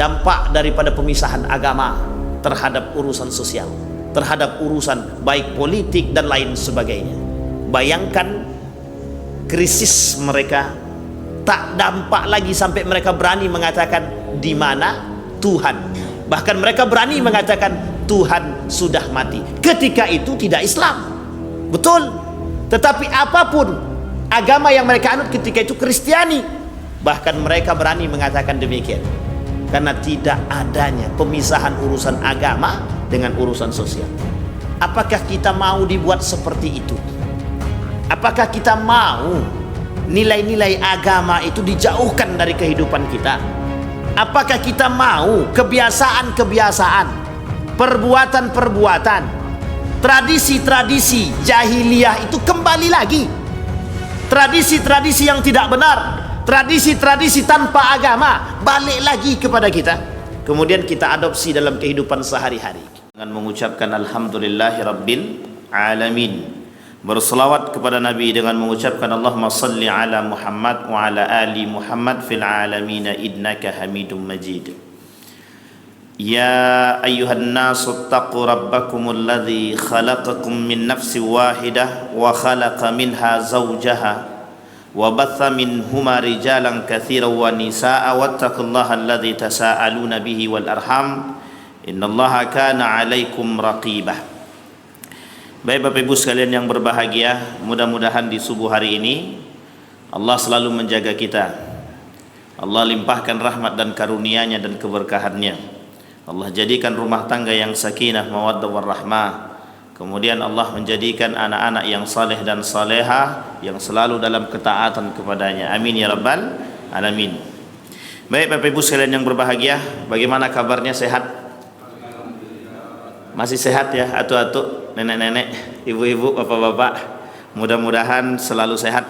dampak daripada pemisahan agama terhadap urusan sosial, terhadap urusan baik politik dan lain sebagainya. Bayangkan krisis mereka tak dampak lagi sampai mereka berani mengatakan di mana Tuhan. Bahkan mereka berani mengatakan Tuhan sudah mati. Ketika itu tidak Islam, betul. Tetapi apapun agama yang mereka anut ketika itu Kristiani, bahkan mereka berani mengatakan demikian, karena tidak adanya pemisahan urusan agama dengan urusan sosial. Apakah kita mau dibuat seperti itu? Apakah kita mau nilai-nilai agama itu dijauhkan dari kehidupan kita? Apakah kita mau kebiasaan-kebiasaan, perbuatan-perbuatan, tradisi-tradisi jahiliyah itu kembali lagi? Tradisi-tradisi yang tidak benar, tradisi-tradisi tanpa agama balik lagi kepada kita, kemudian kita adopsi dalam kehidupan sehari-hari dengan mengucapkan alhamdulillahirabbil alamin, berselawat kepada Nabi dengan mengucapkan Allahumma salli ala Muhammad wa ala ali Muhammad fil alamin innaka hamidum majid. Ya ayyuhan nasu taqu rabbakumul ladzi khalaqakum min nafsin wahidah wa khalaqa minha zawjaha wa batha minhuma rijalan katsiran wa nisaa wattaqullaha alladzi tasaaluna bihi wal arham innallaha kana 'alaikum raqibah. Baik Bapak Ibu sekalian yang berbahagia, mudah-mudahan di subuh hari ini Allah selalu menjaga kita. Allah limpahkan rahmat dan karunia-Nya dan keberkahan-Nya. Allah jadikan rumah tangga yang sakinah, mawaddah warahmah. Kemudian Allah menjadikan anak-anak yang saleh dan saleha yang selalu dalam ketaatan kepadanya. Amin ya rabbal alamin. Baik Bapak Ibu sekalian yang berbahagia, bagaimana kabarnya, sehat? Masih sehat ya, atu-atu, nenek-nenek, ibu-ibu, bapak-bapak, mudah-mudahan selalu sehat.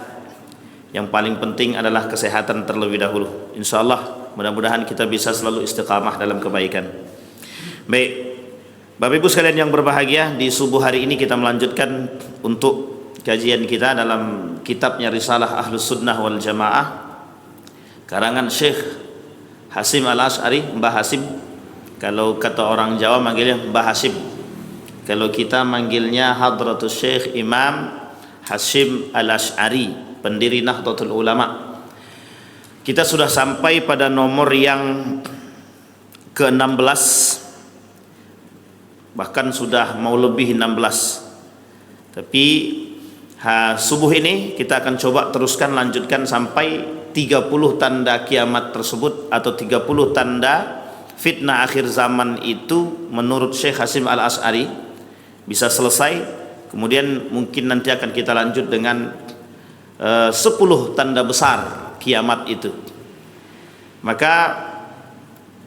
Yang paling penting adalah kesehatan terlebih dahulu. Insya Allah mudah-mudahan kita bisa selalu istiqamah dalam kebaikan. Baik Bapak Ibu sekalian yang berbahagia, di subuh hari ini kita melanjutkan untuk kajian kita dalam kitabnya Risalah Ahlus Sunnah wal Jamaah karangan Syekh Hasyim Al-Asy'ari, Mbah Hasyim. Kalau kata orang Jawa manggilnya Mbah Hasyim, kalau kita manggilnya Hadratus Syekh Imam Hasyim Al-Asy'ari, pendiri Nahdlatul Ulama. Kita sudah sampai pada nomor yang ke-16, bahkan sudah mau lebih 16. Tapi subuh ini kita akan coba teruskan, lanjutkan sampai 30 tanda kiamat tersebut, atau 30 tanda fitnah akhir zaman itu menurut Syekh Hasyim Al-Asy'ari bisa selesai. Kemudian mungkin nanti akan kita lanjut dengan 10 tanda besar kiamat itu. Maka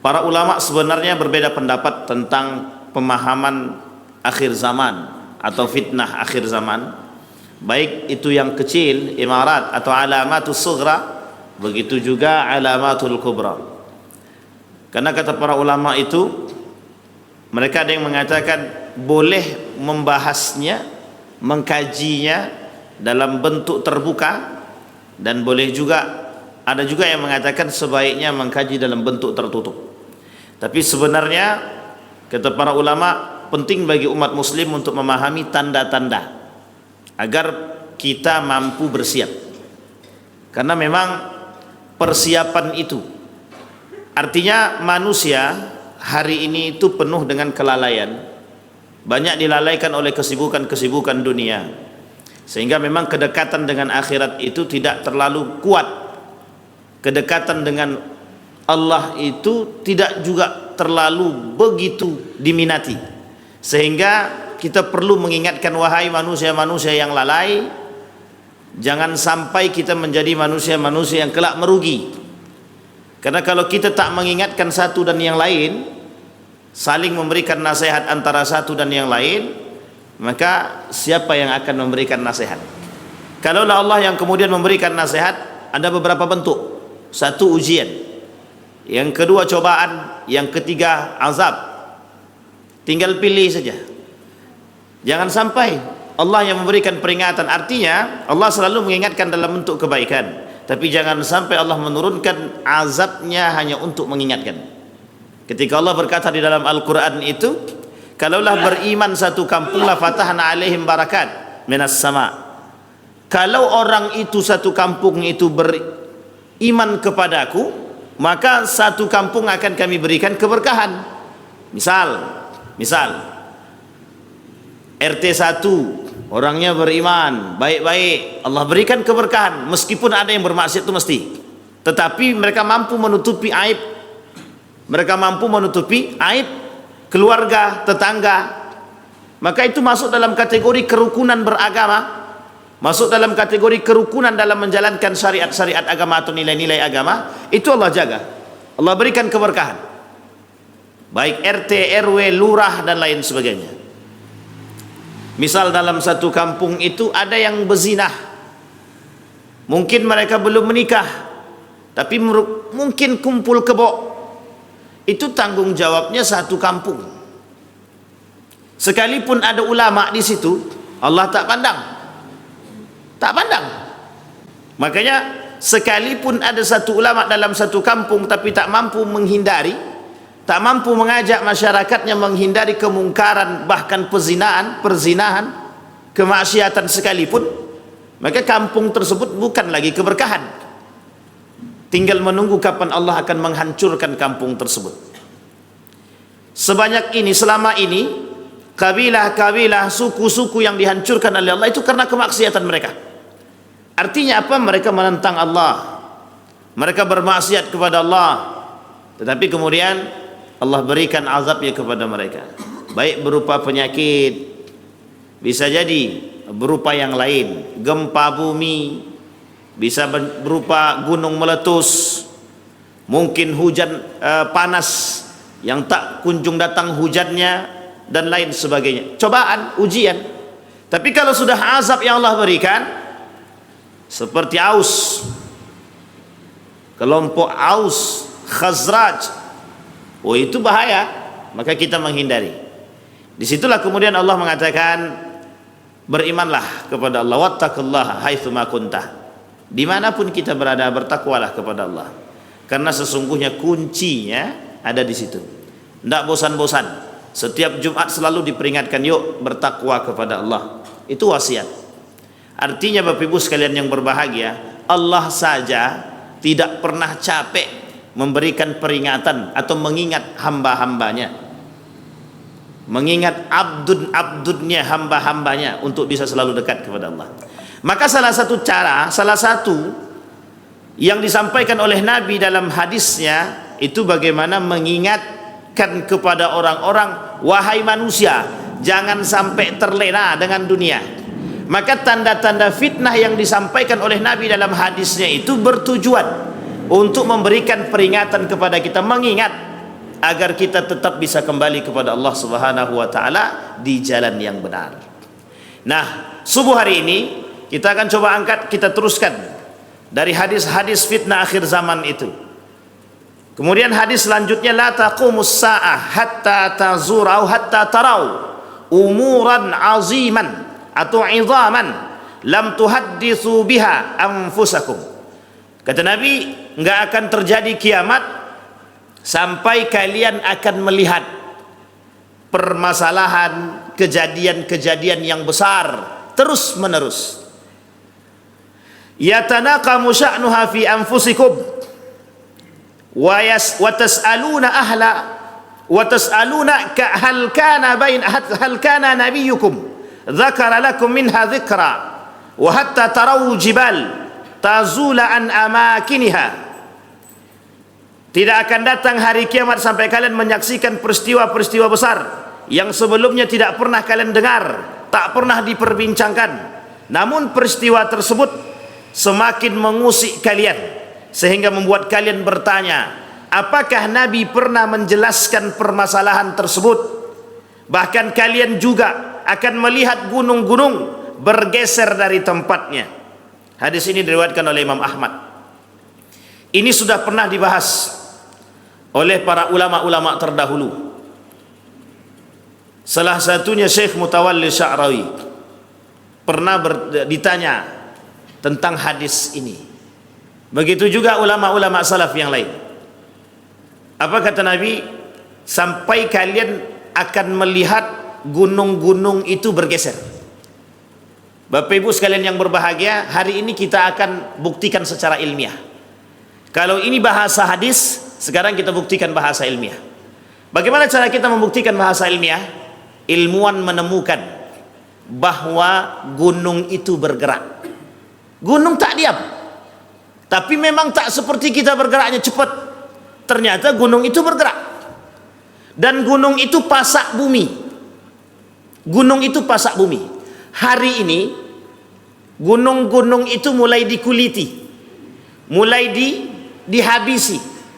para ulama sebenarnya berbeda pendapat tentang pemahaman akhir zaman atau fitnah akhir zaman, baik itu yang kecil, imarat atau alamatus sughra, begitu juga alamatul kubra. Karena kata para ulama itu, mereka ada yang mengatakan boleh membahasnya, mengkajinya dalam bentuk terbuka, dan boleh juga, ada juga yang mengatakan sebaiknya mengkaji dalam bentuk tertutup. Tapi sebenarnya kata para ulama, penting bagi umat muslim untuk memahami tanda-tanda agar kita mampu bersiap. Karena memang persiapan itu, artinya manusia hari ini itu penuh dengan kelalaian, banyak dilalaikan oleh kesibukan-kesibukan dunia, sehingga memang kedekatan dengan akhirat itu tidak terlalu kuat. Kedekatan dengan Allah itu tidak juga terlalu begitu diminati, sehingga kita perlu mengingatkan, wahai manusia-manusia yang lalai, jangan sampai kita menjadi manusia-manusia yang kelak merugi. Karena kalau kita tak mengingatkan satu dan yang lain, saling memberikan nasihat antara satu dan yang lain, maka siapa yang akan memberikan nasihat? Kalaulah Allah yang kemudian memberikan nasihat, ada beberapa bentuk. Satu, ujian. Yang kedua, cobaan. Yang ketiga, azab. Tinggal pilih saja. Jangan sampai Allah yang memberikan peringatan. Artinya Allah selalu mengingatkan dalam bentuk kebaikan, tapi jangan sampai Allah menurunkan azabnya hanya untuk mengingatkan. Ketika Allah berkata di dalam Al-Quran itu, kalaulah beriman satu kampung la fatahna alaihim barakat minas sama. Kalau orang itu satu kampung itu beriman kepadaku, maka satu kampung akan kami berikan keberkahan. Misal RT 1 orangnya beriman, baik-baik, Allah berikan keberkahan, meskipun ada yang bermaksiat itu mesti. Tetapi mereka mampu menutupi aib. Mereka mampu menutupi aib keluarga, tetangga. Maka itu masuk dalam kategori kerukunan beragama, masuk dalam kategori kerukunan dalam menjalankan syariat-syariat agama atau nilai-nilai agama. Itu Allah jaga, Allah berikan keberkahan, baik RT, RW, lurah dan lain sebagainya. Misal dalam satu kampung itu ada yang berzinah, mungkin mereka belum menikah, tapi mungkin kumpul kebo. Itu tanggung jawabnya satu kampung. Sekalipun ada ulama di situ, Allah tak pandang. Makanya sekalipun ada satu ulama dalam satu kampung tapi tak mampu menghindari, tak mampu mengajak masyarakatnya menghindari kemungkaran, bahkan perzinahan, kemaksiatan sekalipun, maka kampung tersebut bukan lagi keberkahan. Tinggal menunggu kapan Allah akan menghancurkan kampung tersebut. Sebanyak ini, selama ini, kabilah-kabilah, suku-suku yang dihancurkan oleh Allah itu karena kemaksiatan mereka. Artinya apa? Mereka menentang Allah, mereka bermaksiat kepada Allah, tetapi kemudian Allah berikan azabnya kepada mereka, baik berupa penyakit, bisa jadi berupa yang lain, gempa bumi, bisa berupa gunung meletus, mungkin hujan panas yang tak kunjung datang hujannya, dan lain sebagainya, cobaan, ujian. Tapi kalau sudah azab yang Allah berikan, seperti Aus, kelompok Aus, Khazraj, oh itu bahaya, maka kita menghindari. Disitulah kemudian Allah mengatakan, berimanlah kepada Allah, wattaqullaha haitsu ma kunta. Dimanapun kita berada, bertakwalah kepada Allah, karena sesungguhnya kuncinya ada di situ. Tidak bosan-bosan, setiap Jumat selalu diperingatkan, yuk bertakwa kepada Allah. Itu wasiat. Artinya Bapak Ibu sekalian yang berbahagia, Allah saja tidak pernah capek memberikan peringatan atau mengingat hamba-hambanya, mengingat abdun-abdunnya, hamba-hambanya, untuk bisa selalu dekat kepada Allah. Maka salah satu yang disampaikan oleh Nabi dalam hadisnya itu bagaimana mengingatkan kepada orang-orang, wahai manusia, jangan sampai terlena dengan dunia. Maka tanda-tanda fitnah yang disampaikan oleh Nabi dalam hadisnya itu bertujuan untuk memberikan peringatan kepada kita, mengingat agar kita tetap bisa kembali kepada Allah Subhanahu wa taala di jalan yang benar. Nah, subuh hari ini kita akan coba angkat, kita teruskan dari hadis-hadis fitnah akhir zaman itu. Kemudian hadis selanjutnya, la taqumus sa'ah hatta tazurau hatta tarau umuran aziman atau izaman lam tuhadditsu biha anfusakum. Kata Nabi, enggak akan terjadi kiamat sampai kalian akan melihat permasalahan, kejadian-kejadian yang besar terus menerus. Yatanaqamu sya'nuha fi anfusikum wa tas'aluna ahla wa tas'aluna hal kana nabiyyukum dzakara lakum minha dzikra wa hatta tarawu jibal tazula an amakiniha. Tidak akan datang hari kiamat sampai kalian menyaksikan peristiwa-peristiwa besar yang sebelumnya tidak pernah kalian dengar, tak pernah diperbincangkan. Namun peristiwa tersebut semakin mengusik kalian sehingga membuat kalian bertanya, apakah Nabi pernah menjelaskan permasalahan tersebut? Bahkan kalian juga akan melihat gunung-gunung bergeser dari tempatnya. Hadis ini diriwayatkan oleh Imam Ahmad. Ini sudah pernah dibahas oleh para ulama-ulama terdahulu. Salah satunya Syekh Mutawalli Sya'rawi pernah ditanya tentang hadis ini. Begitu juga ulama-ulama salaf yang lain. Apa kata Nabi? sampai kalian akan melihat gunung-gunung itu bergeser. Bapak Ibu sekalian yang berbahagia, hari ini kita akan buktikan secara ilmiah. Kalau ini bahasa hadis, sekarang kita buktikan bahasa ilmiah. Bagaimana cara kita membuktikan bahasa ilmiah? Ilmuwan menemukan bahwa gunung itu bergerak. Gunung tak diam, tapi memang tak seperti kita bergeraknya cepat. Ternyata gunung itu bergerak, dan gunung itu pasak bumi. Gunung itu pasak bumi. Hari ini gunung-gunung itu mulai dikuliti, mulai dihabisi.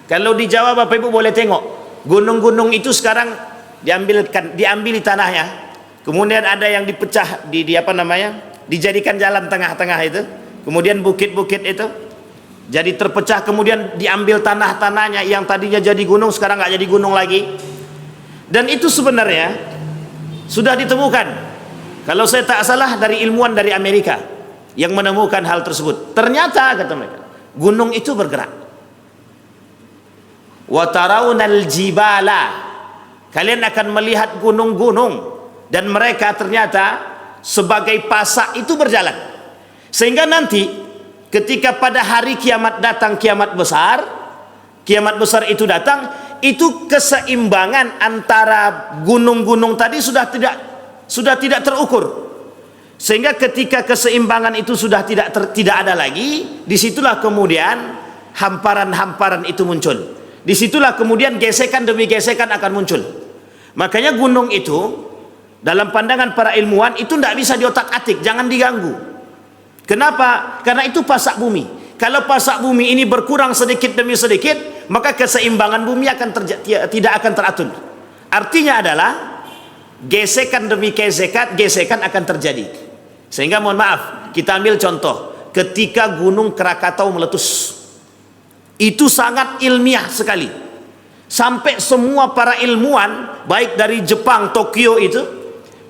Kalau di Jawa Bapak Ibu boleh tengok, gunung-gunung itu sekarang diambil tanahnya, kemudian ada yang dipecah dijadikan jalan tengah-tengah itu, kemudian bukit-bukit itu jadi terpecah, kemudian diambil tanahnya yang tadinya jadi gunung sekarang nggak jadi gunung lagi. Dan itu sebenarnya sudah ditemukan, kalau saya tak salah, dari ilmuwan dari Amerika yang menemukan hal tersebut. Ternyata kata mereka, gunung itu bergerak. Wa tarawnal jibala, kalian akan melihat gunung-gunung, dan mereka ternyata sebagai pasak itu berjalan. Sehingga nanti ketika pada hari kiamat datang, kiamat besar itu datang, itu keseimbangan antara gunung-gunung tadi sudah tidak terukur. Sehingga ketika keseimbangan itu sudah tidak ada lagi, disitulah kemudian hamparan-hamparan itu muncul. Disitulah kemudian gesekan demi gesekan akan muncul. Makanya gunung itu dalam pandangan para ilmuwan itu tidak bisa diotak-atik, jangan diganggu. Kenapa? Karena itu pasak bumi. Kalau pasak bumi ini berkurang sedikit demi sedikit, maka keseimbangan bumi tidak akan teratur. Artinya adalah gesekan demi gesekan akan terjadi. Sehingga mohon maaf, kita ambil contoh ketika Gunung Krakatau meletus. Itu sangat ilmiah sekali. Sampai semua para ilmuwan, baik dari Jepang, Tokyo itu,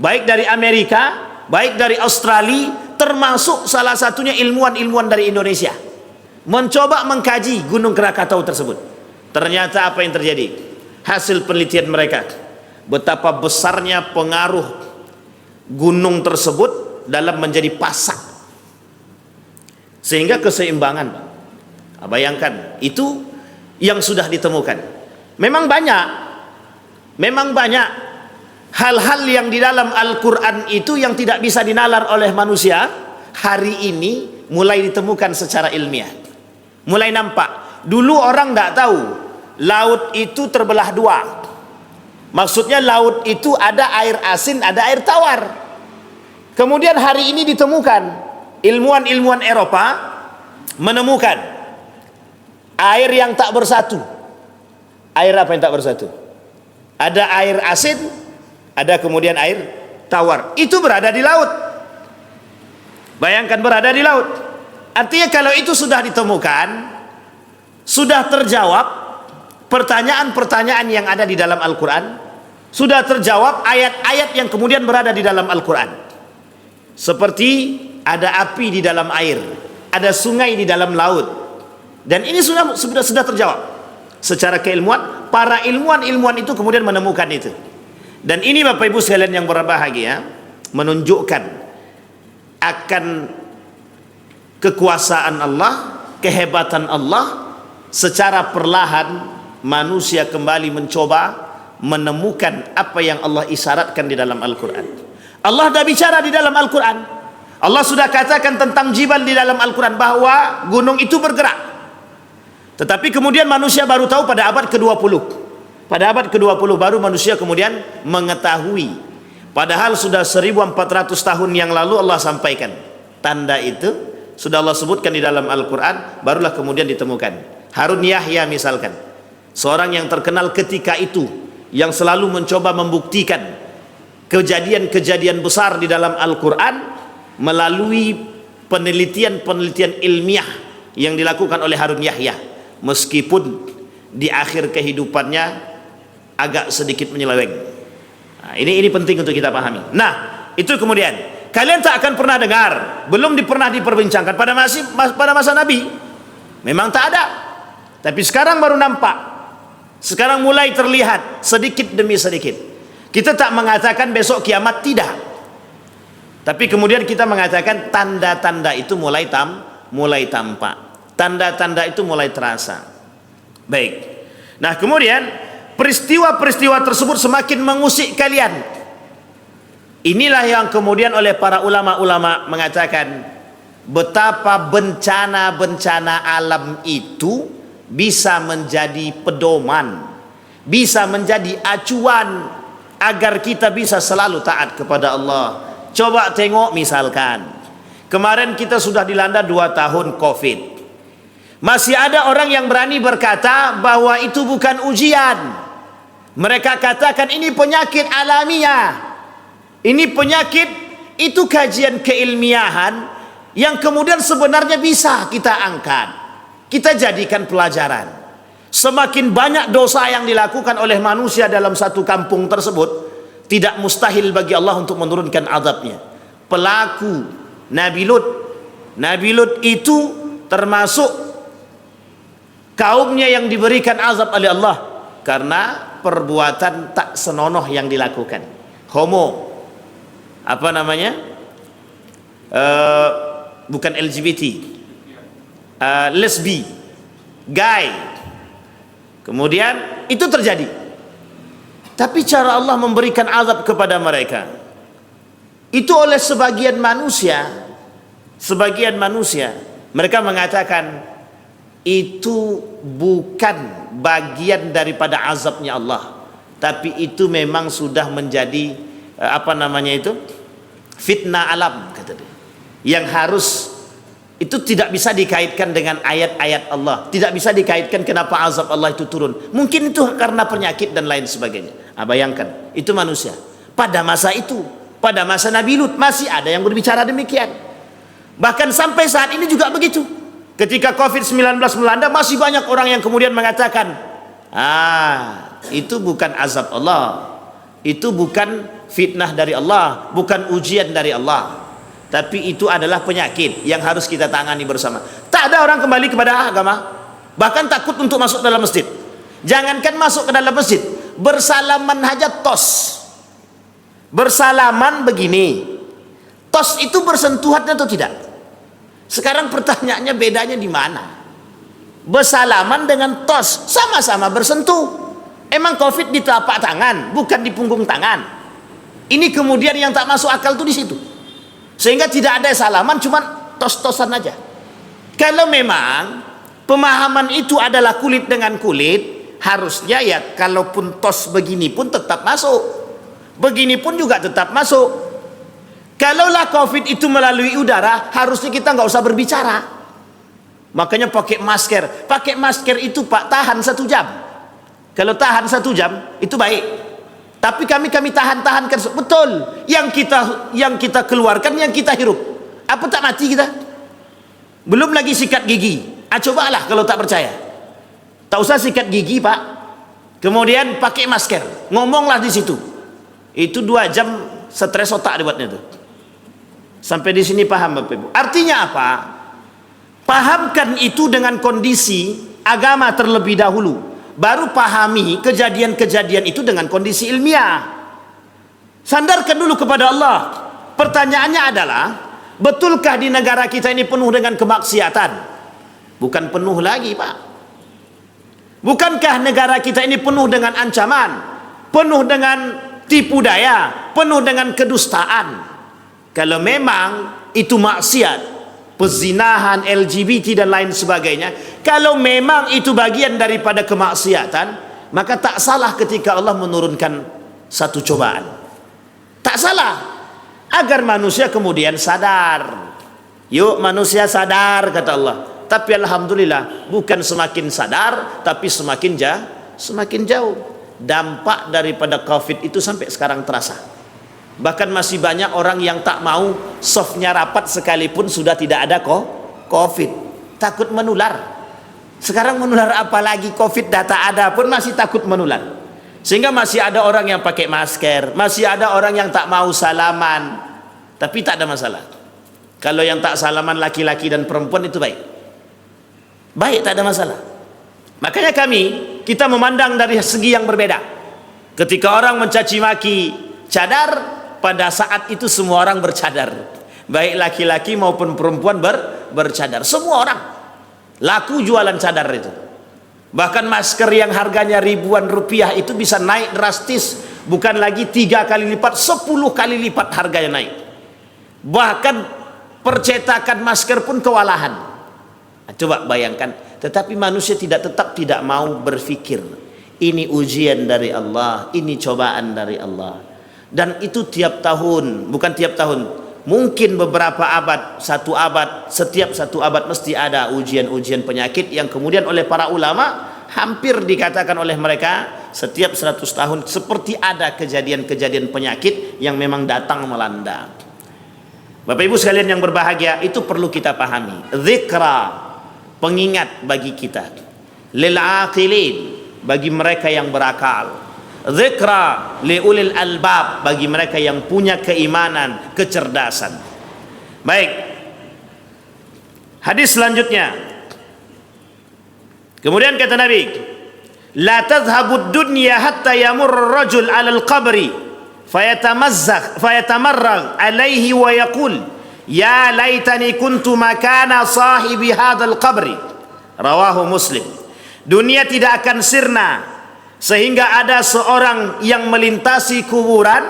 baik dari Amerika, baik dari Australia, termasuk salah satunya ilmuwan-ilmuwan dari Indonesia, mencoba mengkaji Gunung Krakatau tersebut. Ternyata apa yang terjadi? Hasil penelitian mereka, betapa besarnya pengaruh gunung tersebut dalam menjadi pasak, sehingga keseimbangan. Bayangkan, itu yang sudah ditemukan. Memang banyak hal-hal yang di dalam Al-Quran itu yang tidak bisa dinalar oleh manusia, hari ini mulai ditemukan secara ilmiah, mulai nampak. Dulu orang tidak tahu laut itu terbelah dua. Maksudnya laut itu ada air asin, ada air tawar. Kemudian hari ini ditemukan, ilmuwan-ilmuwan Eropa menemukan air yang tak bersatu. Air apa yang tak bersatu? Ada air asin, ada kemudian air tawar. Itu berada di laut. Bayangkan, berada di laut. Artinya kalau itu sudah ditemukan, sudah terjawab pertanyaan-pertanyaan yang ada di dalam Al-Quran, sudah terjawab ayat-ayat yang kemudian berada di dalam Al-Quran. Seperti ada api di dalam air, ada sungai di dalam laut. Dan ini sudah terjawab secara keilmuan. Para ilmuwan itu kemudian menemukan itu. Dan ini Bapak Ibu sekalian yang berbahagia, menunjukkan akan kekuasaan Allah, kehebatan Allah. Secara perlahan manusia kembali mencoba menemukan apa yang Allah isyaratkan di dalam Al-Quran. Allah dah bicara di dalam Al-Quran. Allah sudah katakan tentang jibal di dalam Al-Quran, bahwa gunung itu bergerak. Tetapi kemudian manusia baru tahu pada abad ke-20. Pada abad ke-20 baru manusia kemudian mengetahui. Padahal sudah 1400 tahun yang lalu Allah sampaikan. Tanda itu sudah Allah sebutkan di dalam Al-Quran, barulah kemudian ditemukan. Harun Yahya misalkan, seorang yang terkenal ketika itu, yang selalu mencoba membuktikan kejadian-kejadian besar di dalam Al-Quran melalui penelitian-penelitian ilmiah yang dilakukan oleh Harun Yahya. Meskipun di akhir kehidupannya agak sedikit menyeleweng. Nah, ini penting untuk kita pahami. Nah, itu kemudian kalian tak akan pernah dengar, belum pernah diperbincangkan pada masa Nabi. Memang tak ada. Tapi sekarang baru nampak. Sekarang mulai terlihat sedikit demi sedikit. Kita tak mengatakan besok kiamat, tidak. Tapi kemudian kita mengatakan tanda-tanda itu mulai tampak. Tanda-tanda itu mulai terasa. Baik. Nah, kemudian peristiwa-peristiwa tersebut semakin mengusik kalian. Inilah yang kemudian oleh para ulama-ulama mengatakan betapa bencana-bencana alam itu bisa menjadi pedoman, bisa menjadi acuan agar kita bisa selalu taat kepada Allah. Coba tengok misalkan kemarin kita sudah dilanda 2 tahun Covid. Masih ada orang yang berani berkata bahwa itu bukan ujian. Mereka katakan ini penyakit alamiah. Ini penyakit, itu kajian keilmiahan yang kemudian sebenarnya bisa kita angkat, kita jadikan pelajaran. Semakin banyak dosa yang dilakukan oleh manusia dalam satu kampung tersebut, tidak mustahil bagi Allah untuk menurunkan azabnya. Pelaku Nabi Lut itu termasuk kaumnya yang diberikan azab oleh Allah karena perbuatan tak senonoh yang dilakukan. Homo, apa namanya, bukan LGBT, lesbi, gay, kemudian itu terjadi. Tapi cara Allah memberikan azab kepada mereka itu oleh sebagian manusia mereka mengatakan itu bukan bagian daripada azabnya Allah, tapi itu memang sudah menjadi apa namanya itu, fitnah alam, kata dia, yang harus, itu tidak bisa dikaitkan dengan ayat-ayat Allah, tidak bisa dikaitkan kenapa azab Allah itu turun. Mungkin itu karena penyakit dan lain sebagainya. Bayangkan, itu manusia. Pada masa itu, pada masa Nabi Lut masih ada yang berbicara demikian. Bahkan sampai saat ini juga begitu. Ketika COVID-19 melanda, masih banyak orang yang kemudian mengatakan, itu bukan azab Allah, itu bukan fitnah dari Allah, bukan ujian dari Allah, tapi itu adalah penyakit yang harus kita tangani bersama. Tak ada orang kembali kepada agama, bahkan takut untuk masuk dalam masjid. Jangankan masuk ke dalam masjid, bersalaman aja tos, bersalaman begini, tos itu bersentuhan atau tidak? Sekarang pertanyaannya, bedanya di mana? Bersalaman dengan tos sama-sama bersentuh. Emang COVID di telapak tangan, bukan di punggung tangan. Ini kemudian yang tak masuk akal tuh di situ. Sehingga tidak ada salaman, cuman tos-tosan aja. Kalau memang pemahaman itu adalah kulit dengan kulit, harusnya ya kalaupun tos begini pun tetap masuk, begini pun juga tetap masuk. Kalaulah COVID itu melalui udara, harusnya kita nggak usah berbicara. Makanya pakai masker. Pakai masker itu Pak, tahan 1 jam. Kalau tahan 1 jam itu baik. Tapi kami tahan-tahankan, betul. Yang kita keluarkan, yang kita hirup. Apa tak mati kita? Belum lagi sikat gigi. Cobalah kalau tak percaya. Tak usah sikat gigi Pak. Kemudian pakai masker. Ngomonglah di situ. Itu 2 jam stres otak dibuatnya itu. Sampai di sini paham Bapak Ibu? Artinya apa? Pahamkan itu dengan kondisi agama terlebih dahulu, baru pahami kejadian-kejadian itu dengan kondisi ilmiah. Sandarkan dulu kepada Allah. Pertanyaannya adalah, betulkah di negara kita ini penuh dengan kemaksiatan? Bukan penuh lagi Pak. Bukankah negara kita ini penuh dengan ancaman, penuh dengan tipu daya, penuh dengan kedustaan? Kalau memang itu maksiat, pezinahan, LGBT dan lain sebagainya, kalau memang itu bagian daripada kemaksiatan, maka tak salah ketika Allah menurunkan satu cobaan. Tak salah, agar manusia kemudian sadar. Yuk manusia sadar, kata Allah. Tapi alhamdulillah, bukan semakin sadar, tapi semakin jauh. Dampak daripada COVID itu sampai sekarang terasa. Bahkan masih banyak orang yang tak mau softnya rapat sekalipun sudah tidak ada COVID, takut menular. Sekarang menular apalagi COVID, data ada pun masih takut menular. Sehingga masih ada orang yang pakai masker, masih ada orang yang tak mau salaman. Tapi tak ada masalah. Kalau yang tak salaman laki-laki dan perempuan itu baik. Baik, tak ada masalah. Makanya kita memandang dari segi yang berbeda. Ketika orang mencaci maki cadar, pada saat itu semua orang bercadar, baik laki-laki maupun perempuan bercadar, semua orang laku jualan cadar itu. Bahkan masker yang harganya ribuan rupiah itu bisa naik drastis, bukan lagi 3 kali lipat, 10 kali lipat harganya naik. Bahkan percetakan masker pun kewalahan. Nah, coba bayangkan. Tetapi manusia tetap tidak mau berpikir, ini ujian dari Allah, ini cobaan dari Allah. Dan itu tiap tahun, bukan tiap tahun, mungkin beberapa abad, satu abad, setiap satu abad mesti ada ujian-ujian penyakit yang kemudian oleh para ulama hampir dikatakan oleh mereka setiap 100 tahun seperti ada kejadian-kejadian penyakit yang memang datang melanda. Bapak Ibu sekalian yang berbahagia, itu perlu kita pahami. Zikra, pengingat bagi kita. Lil aqilin, bagi mereka yang berakal. Zikra li ulil albab, bagi mereka yang punya keimanan, kecerdasan. Baik. Hadis selanjutnya. Kemudian kata Nabi, la tadhhabud dunya hatta yamurra rajul 'ala al-qabri fayatamarrag alaihi wa yaqul ya laitani kuntu makana sahibi hadzal qabri. Rawahu Muslim. Dunia tidak akan sirna sehingga ada seorang yang melintasi kuburan,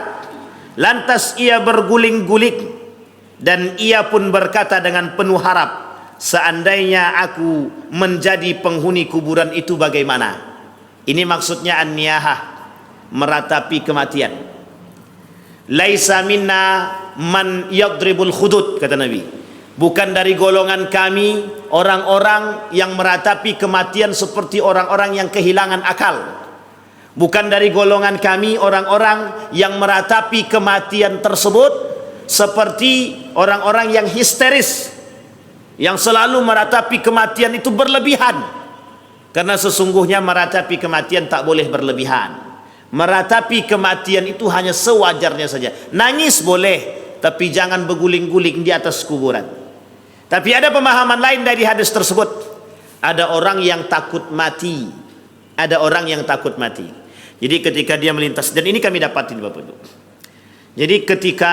lantas ia berguling-guling dan ia pun berkata dengan penuh harap, seandainya aku menjadi penghuni kuburan itu bagaimana? Ini maksudnya an-niyahah, meratapi kematian. Laisa minna man yadribul khudud, kata Nabi. Bukan dari golongan kami orang-orang yang meratapi kematian seperti orang-orang yang kehilangan akal. Bukan dari golongan kami orang-orang yang meratapi kematian tersebut seperti orang-orang yang histeris, yang selalu meratapi kematian itu berlebihan. Karena sesungguhnya meratapi kematian tak boleh berlebihan. Meratapi kematian itu hanya sewajarnya saja. Nangis boleh, tapi jangan berguling-guling di atas kuburan. Tapi ada pemahaman lain dari hadis tersebut. Ada orang yang takut mati. Ada orang yang takut mati. Jadi ketika dia melintas, dan ini kami dapatin Bapak Ibu. Jadi ketika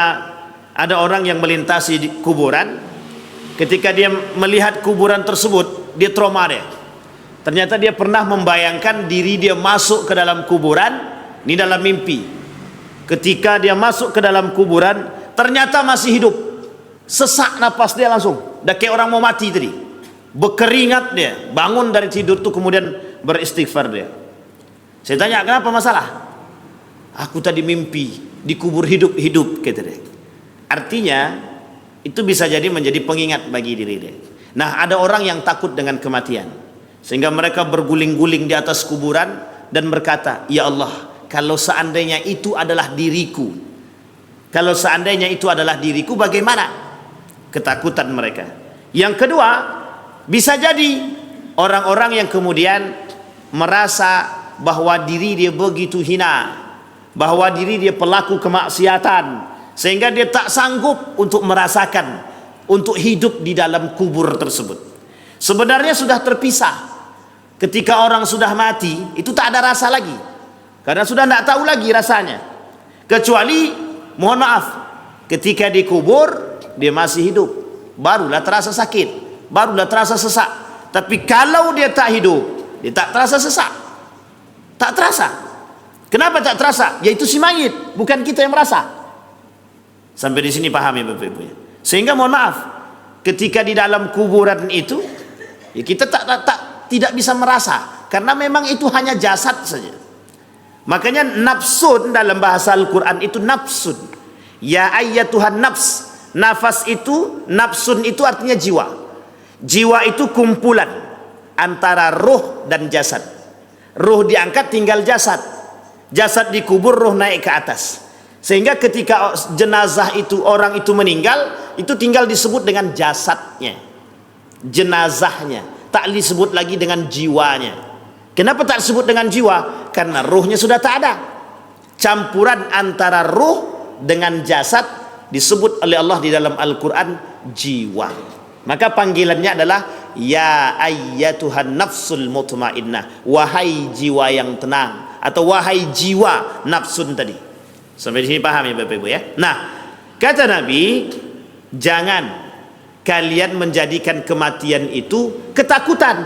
ada orang yang melintasi di kuburan, ketika dia melihat kuburan tersebut, dia trauma dia. Ternyata dia pernah membayangkan diri dia masuk ke dalam kuburan, ini dalam mimpi. Ketika dia masuk ke dalam kuburan, ternyata masih hidup. Sesak napas dia langsung, dah kayak orang mau mati tadi. Berkeringat dia, bangun dari tidur tuh kemudian beristighfar dia. Saya tanya, kenapa masalah? Aku tadi mimpi dikubur hidup-hidup, kata dia. Artinya itu bisa jadi menjadi pengingat bagi diri dia. Nah, ada orang yang takut dengan kematian, sehingga mereka berguling-guling di atas kuburan dan berkata, ya Allah, kalau seandainya itu adalah diriku, kalau seandainya itu adalah diriku, bagaimana? Ketakutan mereka. Yang kedua, bisa jadi orang-orang yang kemudian merasa bahwa diri dia begitu hina, bahwa diri dia pelaku kemaksiatan, sehingga dia tak sanggup untuk merasakan, untuk hidup di dalam kubur tersebut. Sebenarnya sudah terpisah. Ketika orang sudah mati, itu tak ada rasa lagi, karena sudah tidak tahu lagi rasanya. Kecuali, mohon maaf, ketika dikubur dia masih hidup, barulah terasa sakit, barulah terasa sesak. Tapi kalau dia tak hidup, dia tak terasa sesak, tak terasa. Kenapa tak terasa? Yaitu si mayit, bukan kita yang merasa. Sampai di sini paham ya Bapak Ibu. Sehingga mohon maaf, ketika di dalam kuburan itu, ya kita tidak bisa merasa, karena memang itu hanya jasad saja. Makanya nafsun dalam bahasa Al-Quran itu nafsun. Ya ayyatuhan nafs. Nafas itu, nafsun itu artinya jiwa. Jiwa itu kumpulan antara ruh dan jasad. Ruh diangkat, tinggal jasad. Jasad dikubur, ruh naik ke atas. Sehingga ketika jenazah itu, orang itu meninggal, itu tinggal disebut dengan jasadnya, jenazahnya. Tak disebut lagi dengan jiwanya. Kenapa tak disebut dengan jiwa? Karena ruhnya sudah tak ada. Campuran antara ruh dengan jasad disebut oleh Allah di dalam Al-Quran jiwa. Maka panggilannya adalah ya ayyatuhan nafsul mutmainnah, wahai jiwa yang tenang, atau wahai jiwa nafsun tadi. Sampai di sini paham ya Bapak Ibu ya. Nah, kata Nabi, jangan kalian menjadikan kematian itu ketakutan,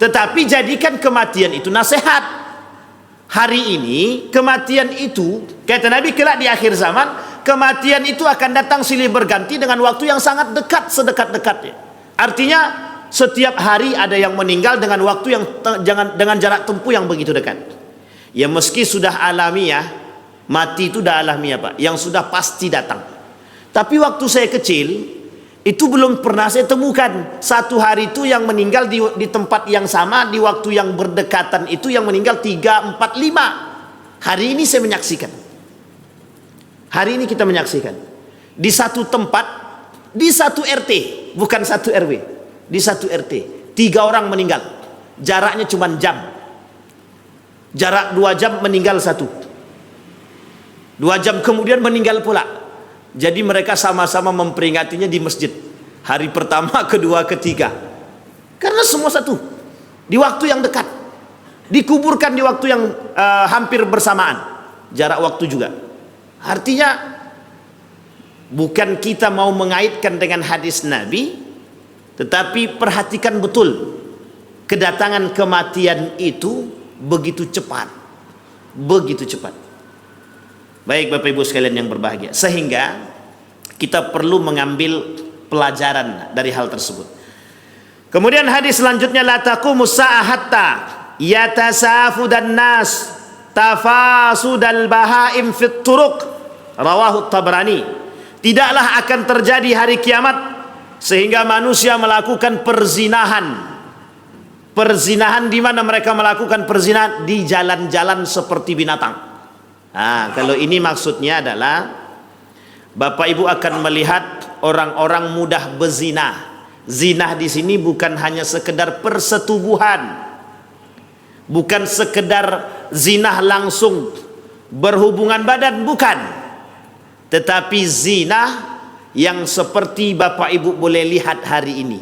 tetapi jadikan kematian itu nasihat. Hari ini kematian itu, kata Nabi, kelak di akhir zaman kematian itu akan datang silih berganti dengan waktu yang sangat dekat, sedekat-dekatnya. Artinya setiap hari ada yang meninggal dengan waktu yang dengan jarak tempuh yang begitu dekat. Ya meski sudah alamiah, mati itu sudah alamiah Pak, yang sudah pasti datang. Tapi waktu saya kecil itu belum pernah saya temukan satu hari itu yang meninggal di tempat yang sama, di waktu yang berdekatan itu yang meninggal 3, 4, 5. Hari ini saya menyaksikan. Hari ini kita menyaksikan di satu tempat, di satu RT, bukan satu RW, di satu RT 3 orang meninggal. Jaraknya cuma jam. Jarak 2 jam meninggal satu. 2 jam kemudian meninggal pula. Jadi mereka sama-sama memperingatinya di masjid. Hari pertama, kedua, ketiga. Karena semua satu. Di waktu yang dekat. Dikuburkan di waktu yang hampir bersamaan. Jarak waktu juga. Artinya bukan kita mau mengaitkan dengan hadis Nabi, tetapi perhatikan betul. Kedatangan kematian itu begitu cepat. Begitu cepat. Baik Bapak Ibu sekalian yang berbahagia, sehingga kita perlu mengambil pelajaran dari hal tersebut. Kemudian hadis selanjutnya, la taqumus saa'ah hatta yatasafudan nas tafasudal bahaim fit turuq, rawahu Tabrani. Tidaklah akan terjadi hari kiamat sehingga manusia melakukan perzinahan. Perzinahan di mana mereka melakukan perzinahan? Di jalan-jalan seperti binatang. Nah, kalau ini maksudnya adalah Bapak Ibu akan melihat orang-orang mudah berzina. Zina di sini bukan hanya sekedar persetubuhan, bukan sekedar zina langsung berhubungan badan, bukan. Tetapi zina yang seperti Bapak Ibu boleh lihat hari ini.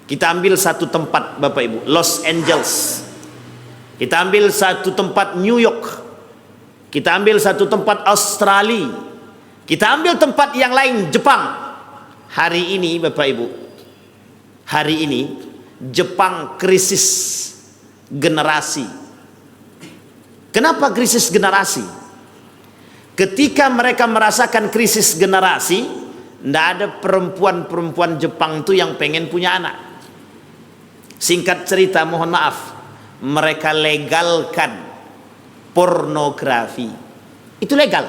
Kita ambil satu tempat Bapak Ibu, Los Angeles. Kita ambil satu tempat New York. Kita ambil satu tempat Australia. Kita ambil tempat yang lain, Jepang. Hari ini Bapak Ibu, hari ini Jepang krisis generasi. Kenapa krisis generasi? Ketika mereka merasakan krisis generasi, tidak ada perempuan-perempuan Jepang itu yang pengen punya anak. Singkat cerita, mohon maaf, mereka legalkan pornografi. Itu legal.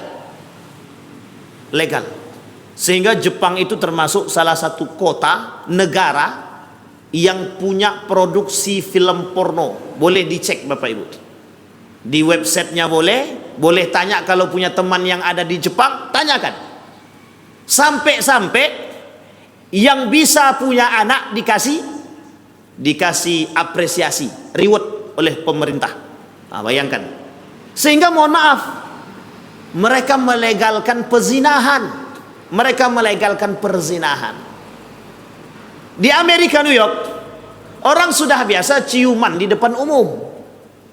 Legal. Sehingga Jepang itu termasuk salah satu kota, negara yang punya produksi film porno. Boleh dicek Bapak Ibu. Di websitenya boleh tanya kalau punya teman yang ada di Jepang, tanyakan. Sampai-sampai yang bisa punya anak dikasih apresiasi, reward oleh pemerintah. Nah, bayangkan. Sehingga mohon maaf, mereka melegalkan pezinahan. Mereka melegalkan perzinahan. Di Amerika, New York, orang sudah biasa ciuman di depan umum.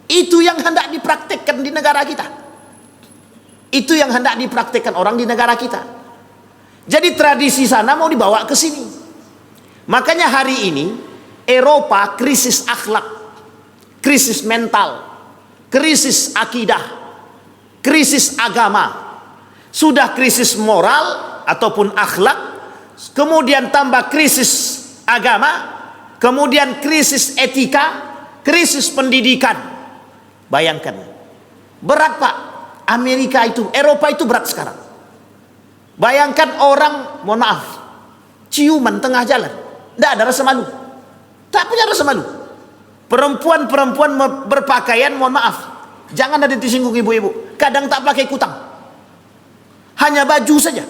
Itu yang hendak dipraktekkan di negara kita. Itu yang hendak dipraktekkan orang di negara kita. Jadi tradisi sana mau dibawa ke sini. Makanya hari ini Eropa krisis akhlak, krisis mental, krisis akidah, krisis agama, sudah krisis moral ataupun akhlak, kemudian tambah krisis agama, kemudian krisis etika, krisis pendidikan. Bayangkan, berat Pak. Amerika itu, Eropa itu berat sekarang. Bayangkan orang, mohon maaf, ciuman tengah jalan, tidak ada rasa malu, tak punya rasa malu. Perempuan-perempuan berpakaian, mohon maaf, jangan ada disinggung ibu-ibu, kadang tak pakai kutang, hanya baju saja,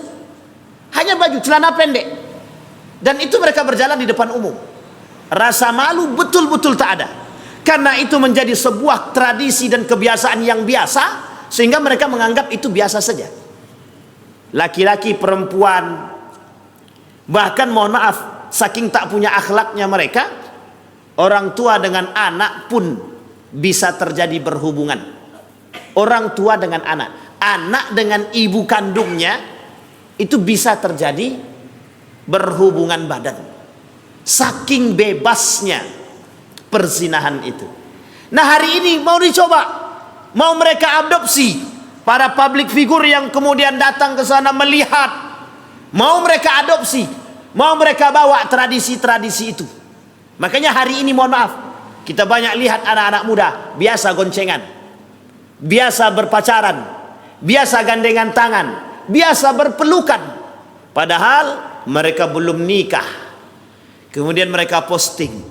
hanya baju, celana pendek, dan itu mereka berjalan di depan umum. Rasa malu betul-betul tak ada, karena itu menjadi sebuah tradisi dan kebiasaan yang biasa, sehingga mereka menganggap itu biasa saja. Laki-laki, perempuan, bahkan mohon maaf, saking tak punya akhlaknya mereka, orang tua dengan anak pun bisa terjadi berhubungan. Orang tua dengan anak, anak dengan ibu kandungnya itu bisa terjadi berhubungan badan. Saking bebasnya perzinahan itu. Nah, hari ini mau dicoba, mau mereka adopsi. Para public figure yang kemudian datang ke sana melihat, mau mereka adopsi, mau mereka bawa tradisi-tradisi itu. Makanya hari ini mohon maaf, kita banyak lihat anak-anak muda biasa goncengan, biasa berpacaran, biasa gandengan tangan, biasa berpelukan, padahal mereka belum nikah. Kemudian mereka posting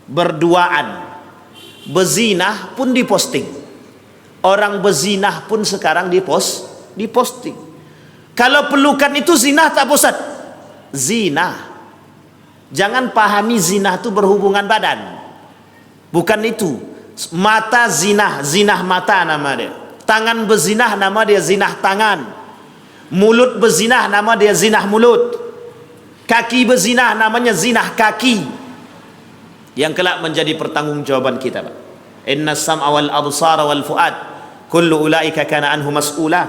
berduaan, bezinah pun diposting. Orang bezinah pun sekarang diposting. Kalau pelukan itu zinah tak bosan? Zinah. Jangan pahami zinah itu berhubungan badan. Bukan itu. Mata zinah, zinah mata nama dia. Tangan bezinah nama dia zinah tangan. Mulut bezinah nama dia zinah mulut. Kaki bezinah namanya zinah kaki. Yang kelak menjadi pertanggungjawaban kita, Pak. Inna sam'a wal absara wal fuad kullu ulaika kana anhu mas'ula.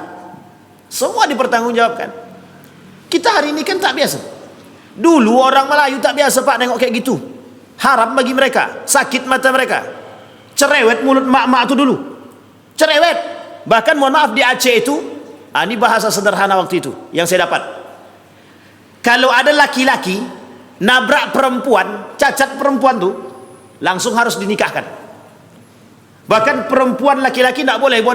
Semua dipertanggungjawabkan. Kita hari ini kan tak biasa. Dulu orang Melayu tak biasa, Pak, nengok kayak gitu. Haram bagi mereka, sakit mata mereka. Cerewet mulut mak-mak itu dulu. Cerewet. Bahkan mohon maaf di Aceh itu, ini bahasa sederhana waktu itu yang saya dapat. Kalau ada laki-laki nabrak perempuan, cacat perempuan tuh, langsung harus dinikahkan. Bahkan perempuan laki-laki tidak boleh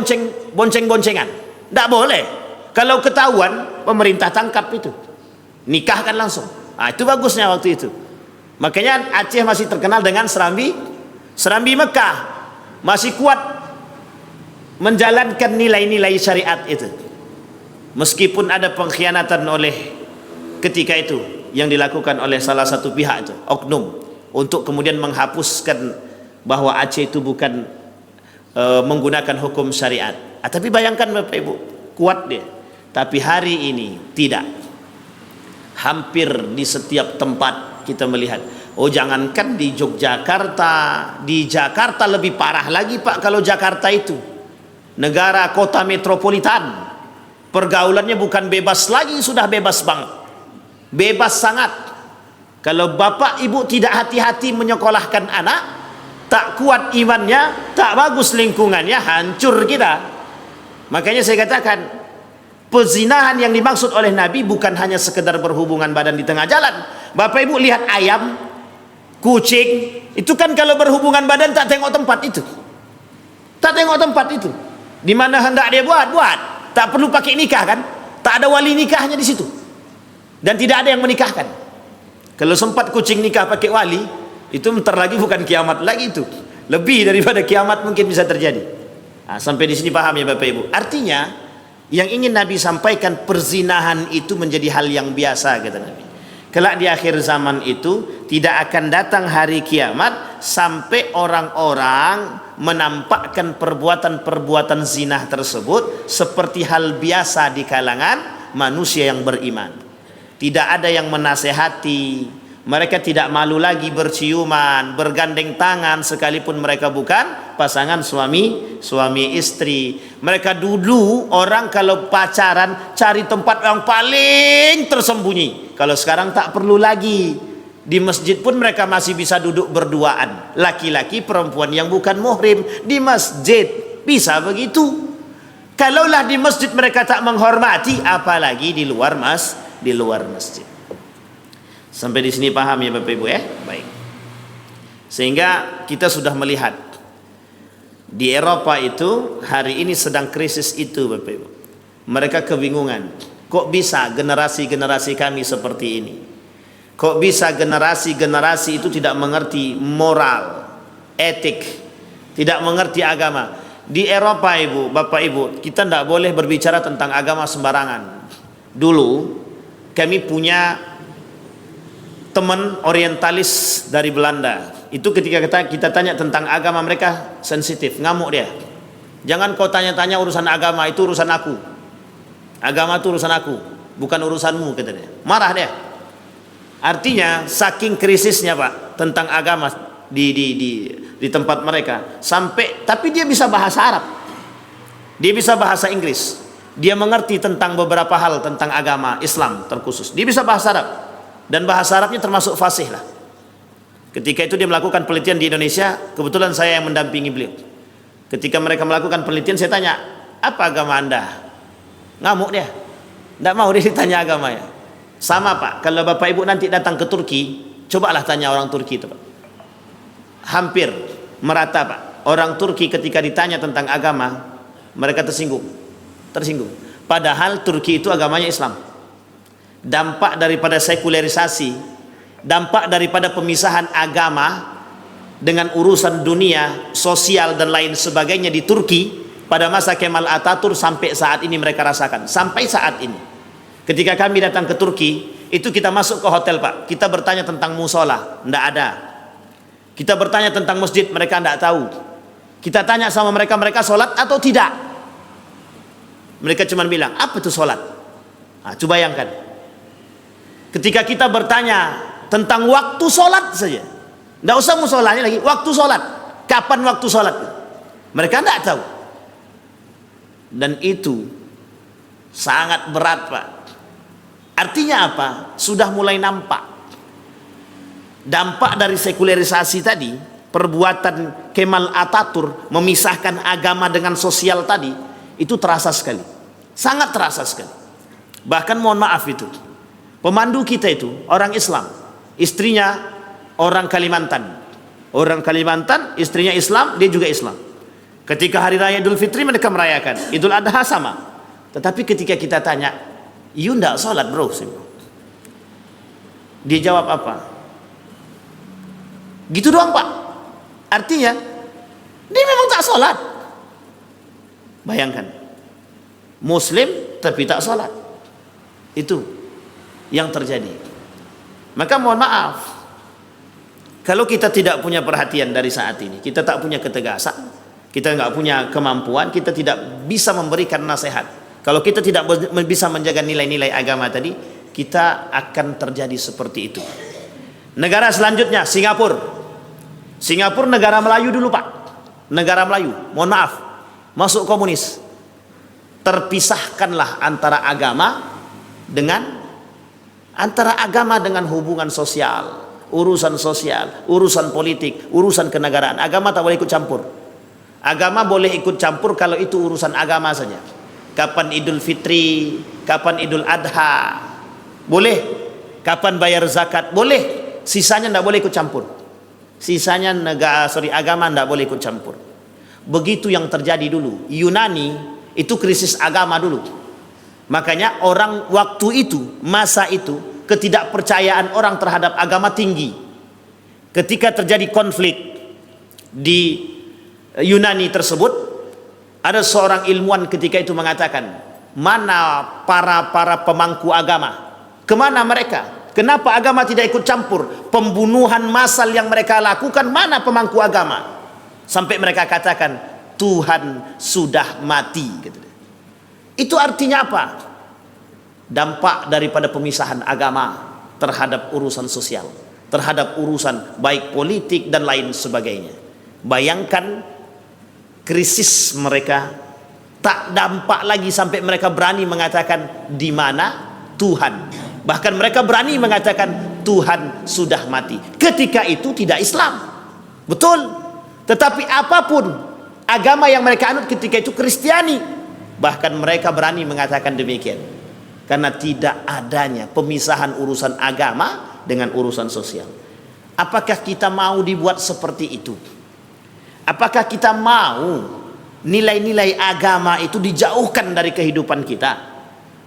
bonceng-boncengan. Tidak boleh. Kalau ketahuan, pemerintah tangkap itu. Nikahkan langsung. Itu bagusnya waktu itu. Makanya Aceh masih terkenal dengan serambi Mekah. Masih kuat menjalankan nilai-nilai syariat itu. Meskipun ada pengkhianatan oleh ketika itu yang dilakukan oleh salah satu pihak itu, oknum, untuk kemudian menghapuskan bahwa Aceh itu bukan menggunakan hukum syariat. Tapi bayangkan Bapak Ibu, kuat dia. Tapi hari ini tidak. Hampir di setiap tempat kita melihat. Oh, jangankan di Yogyakarta, di Jakarta lebih parah lagi, Pak. Kalau Jakarta itu negara kota metropolitan, pergaulannya bukan bebas lagi, sudah bebas banget. Bebas sangat. Kalau bapak ibu tidak hati-hati menyekolahkan anak, tak kuat imannya, tak bagus lingkungannya, hancur kita. Makanya saya katakan, pezinahan yang dimaksud oleh Nabi bukan hanya sekedar berhubungan badan di tengah jalan. Bapak ibu lihat ayam, kucing, itu kan kalau berhubungan badan tak tengok tempat itu. Tak tengok tempat itu. Di mana hendak dia buat. Tak perlu pakai nikah kan? Tak ada wali nikahnya di situ. Dan tidak ada yang menikahkan. Kalau sempat kucing nikah pakai wali, itu bentar lagi bukan kiamat lagi itu. Lebih daripada kiamat mungkin bisa terjadi. Sampai di sini paham ya Bapak Ibu. Artinya yang ingin Nabi sampaikan, perzinahan itu menjadi hal yang biasa, kata Nabi. Kelak di akhir zaman itu tidak akan datang hari kiamat sampai orang-orang menampakkan perbuatan-perbuatan zina tersebut seperti hal biasa di kalangan manusia yang beriman. Tidak ada yang menasehati. Mereka tidak malu lagi berciuman, bergandeng tangan, sekalipun mereka bukan pasangan suami istri. Mereka dulu orang kalau pacaran cari tempat yang paling tersembunyi. Kalau sekarang tak perlu lagi. Di masjid pun mereka masih bisa duduk berduaan. Laki-laki perempuan yang bukan muhrim di masjid bisa begitu. Kalaulah di masjid mereka tak menghormati, apalagi di luar masjid. Sampai di sini paham ya Bapak Ibu ya? Baik. Sehingga kita sudah melihat di Eropa itu hari ini sedang krisis itu Bapak Ibu. Mereka kebingungan. Kok bisa generasi-generasi kami seperti ini? Kok bisa generasi-generasi itu tidak mengerti moral, etik, tidak mengerti agama? Di Eropa Ibu, Bapak Ibu, kita tidak boleh berbicara tentang agama sembarangan. Dulu kami punya teman orientalis dari Belanda. Itu ketika kita tanya tentang agama, mereka sensitif, ngamuk dia. Jangan kau tanya-tanya urusan agama, itu urusan aku. Agama itu urusan aku, bukan urusanmu, kata dia. Marah dia. Artinya saking krisisnya Pak tentang agama di tempat mereka, sampai tapi dia bisa bahasa Arab, dia bisa bahasa Inggris, dia mengerti tentang beberapa hal tentang agama Islam terkhusus, dia bisa bahasa Arab, dan bahasa Arabnya termasuk fasih lah. Ketika itu dia melakukan penelitian di Indonesia, kebetulan saya yang mendampingi beliau. Ketika mereka melakukan penelitian, saya tanya, apa agama Anda? Ngamuk dia, tidak mau dia ditanya agamanya. Sama Pak, kalau Bapak Ibu nanti datang ke Turki, cobalah tanya orang Turki itu Pak. Hampir merata Pak, orang Turki ketika ditanya tentang agama, mereka tersinggung. Padahal Turki itu agamanya Islam. Dampak daripada sekularisasi, dampak daripada pemisahan agama dengan urusan dunia, sosial dan lain sebagainya di Turki pada masa Kemal Atatürk sampai saat ini mereka rasakan. Sampai saat ini. Ketika kami datang ke Turki, itu kita masuk ke hotel Pak, kita bertanya tentang musola, tidak ada. Kita bertanya tentang masjid, mereka tidak tahu. Kita tanya sama mereka, mereka sholat atau tidak? Mereka cuma bilang, apa itu sholat? Nah, coba bayangkan. Ketika kita bertanya tentang waktu sholat saja, tidak usah musolanya lagi, waktu sholat, kapan waktu sholat? Mereka tidak tahu. Dan itu sangat berat Pak. Artinya apa? Sudah mulai nampak dampak dari sekularisasi tadi, perbuatan Kemal Atatürk memisahkan agama dengan sosial tadi, itu terasa sekali, sangat terasa sekali. Bahkan mohon maaf, itu pemandu kita itu orang Islam, istrinya orang Kalimantan, istrinya Islam, dia juga Islam. Ketika hari raya Idul Fitri mereka merayakan, Idul Adha sama. Tetapi ketika kita tanya, "You ndak sholat bro?" Dia jawab apa? Gitu doang Pak. Artinya dia memang tak sholat. Bayangkan, Muslim tapi tak sholat. Itu yang terjadi. Maka mohon maaf, kalau kita tidak punya perhatian dari saat ini, kita tak punya ketegasan, kita nggak punya kemampuan, kita tidak bisa memberikan nasihat. Kalau kita tidak bisa menjaga nilai-nilai agama tadi, kita akan terjadi seperti itu. Negara selanjutnya Singapura. Singapura negara Melayu dulu Pak. Negara Melayu, mohon maaf, masuk komunis. Terpisahkanlah antara agama dengan hubungan sosial, urusan politik, urusan kenegaraan. Agama tak boleh ikut campur. Agama boleh ikut campur kalau itu urusan agama saja. Kapan Idul Fitri, kapan Idul Adha, boleh. Kapan bayar zakat, boleh. Sisanya tidak boleh ikut campur. Sisanya agama tidak boleh ikut campur. Begitu yang terjadi dulu. Yunani itu krisis agama dulu. Makanya orang waktu itu, masa itu, ketidakpercayaan orang terhadap agama tinggi. Ketika terjadi konflik di Yunani tersebut, ada seorang ilmuwan ketika itu mengatakan, mana para pemangku agama? Kemana mereka? Kenapa agama tidak ikut campur? Pembunuhan massal yang mereka lakukan, mana pemangku agama? Sampai mereka katakan, Tuhan sudah mati. Itu artinya apa? Dampak daripada pemisahan agama terhadap urusan sosial, terhadap urusan baik politik dan lain sebagainya. Bayangkan krisis mereka, tak dampak lagi sampai mereka berani mengatakan di mana Tuhan. Bahkan mereka berani mengatakan Tuhan sudah mati. Ketika itu tidak Islam. Betul. Tetapi apapun agama yang mereka anut ketika itu Kristiani, bahkan mereka berani mengatakan demikian. Karena tidak adanya pemisahan urusan agama dengan urusan sosial. Apakah kita mau dibuat seperti itu? Apakah kita mau nilai-nilai agama itu dijauhkan dari kehidupan kita?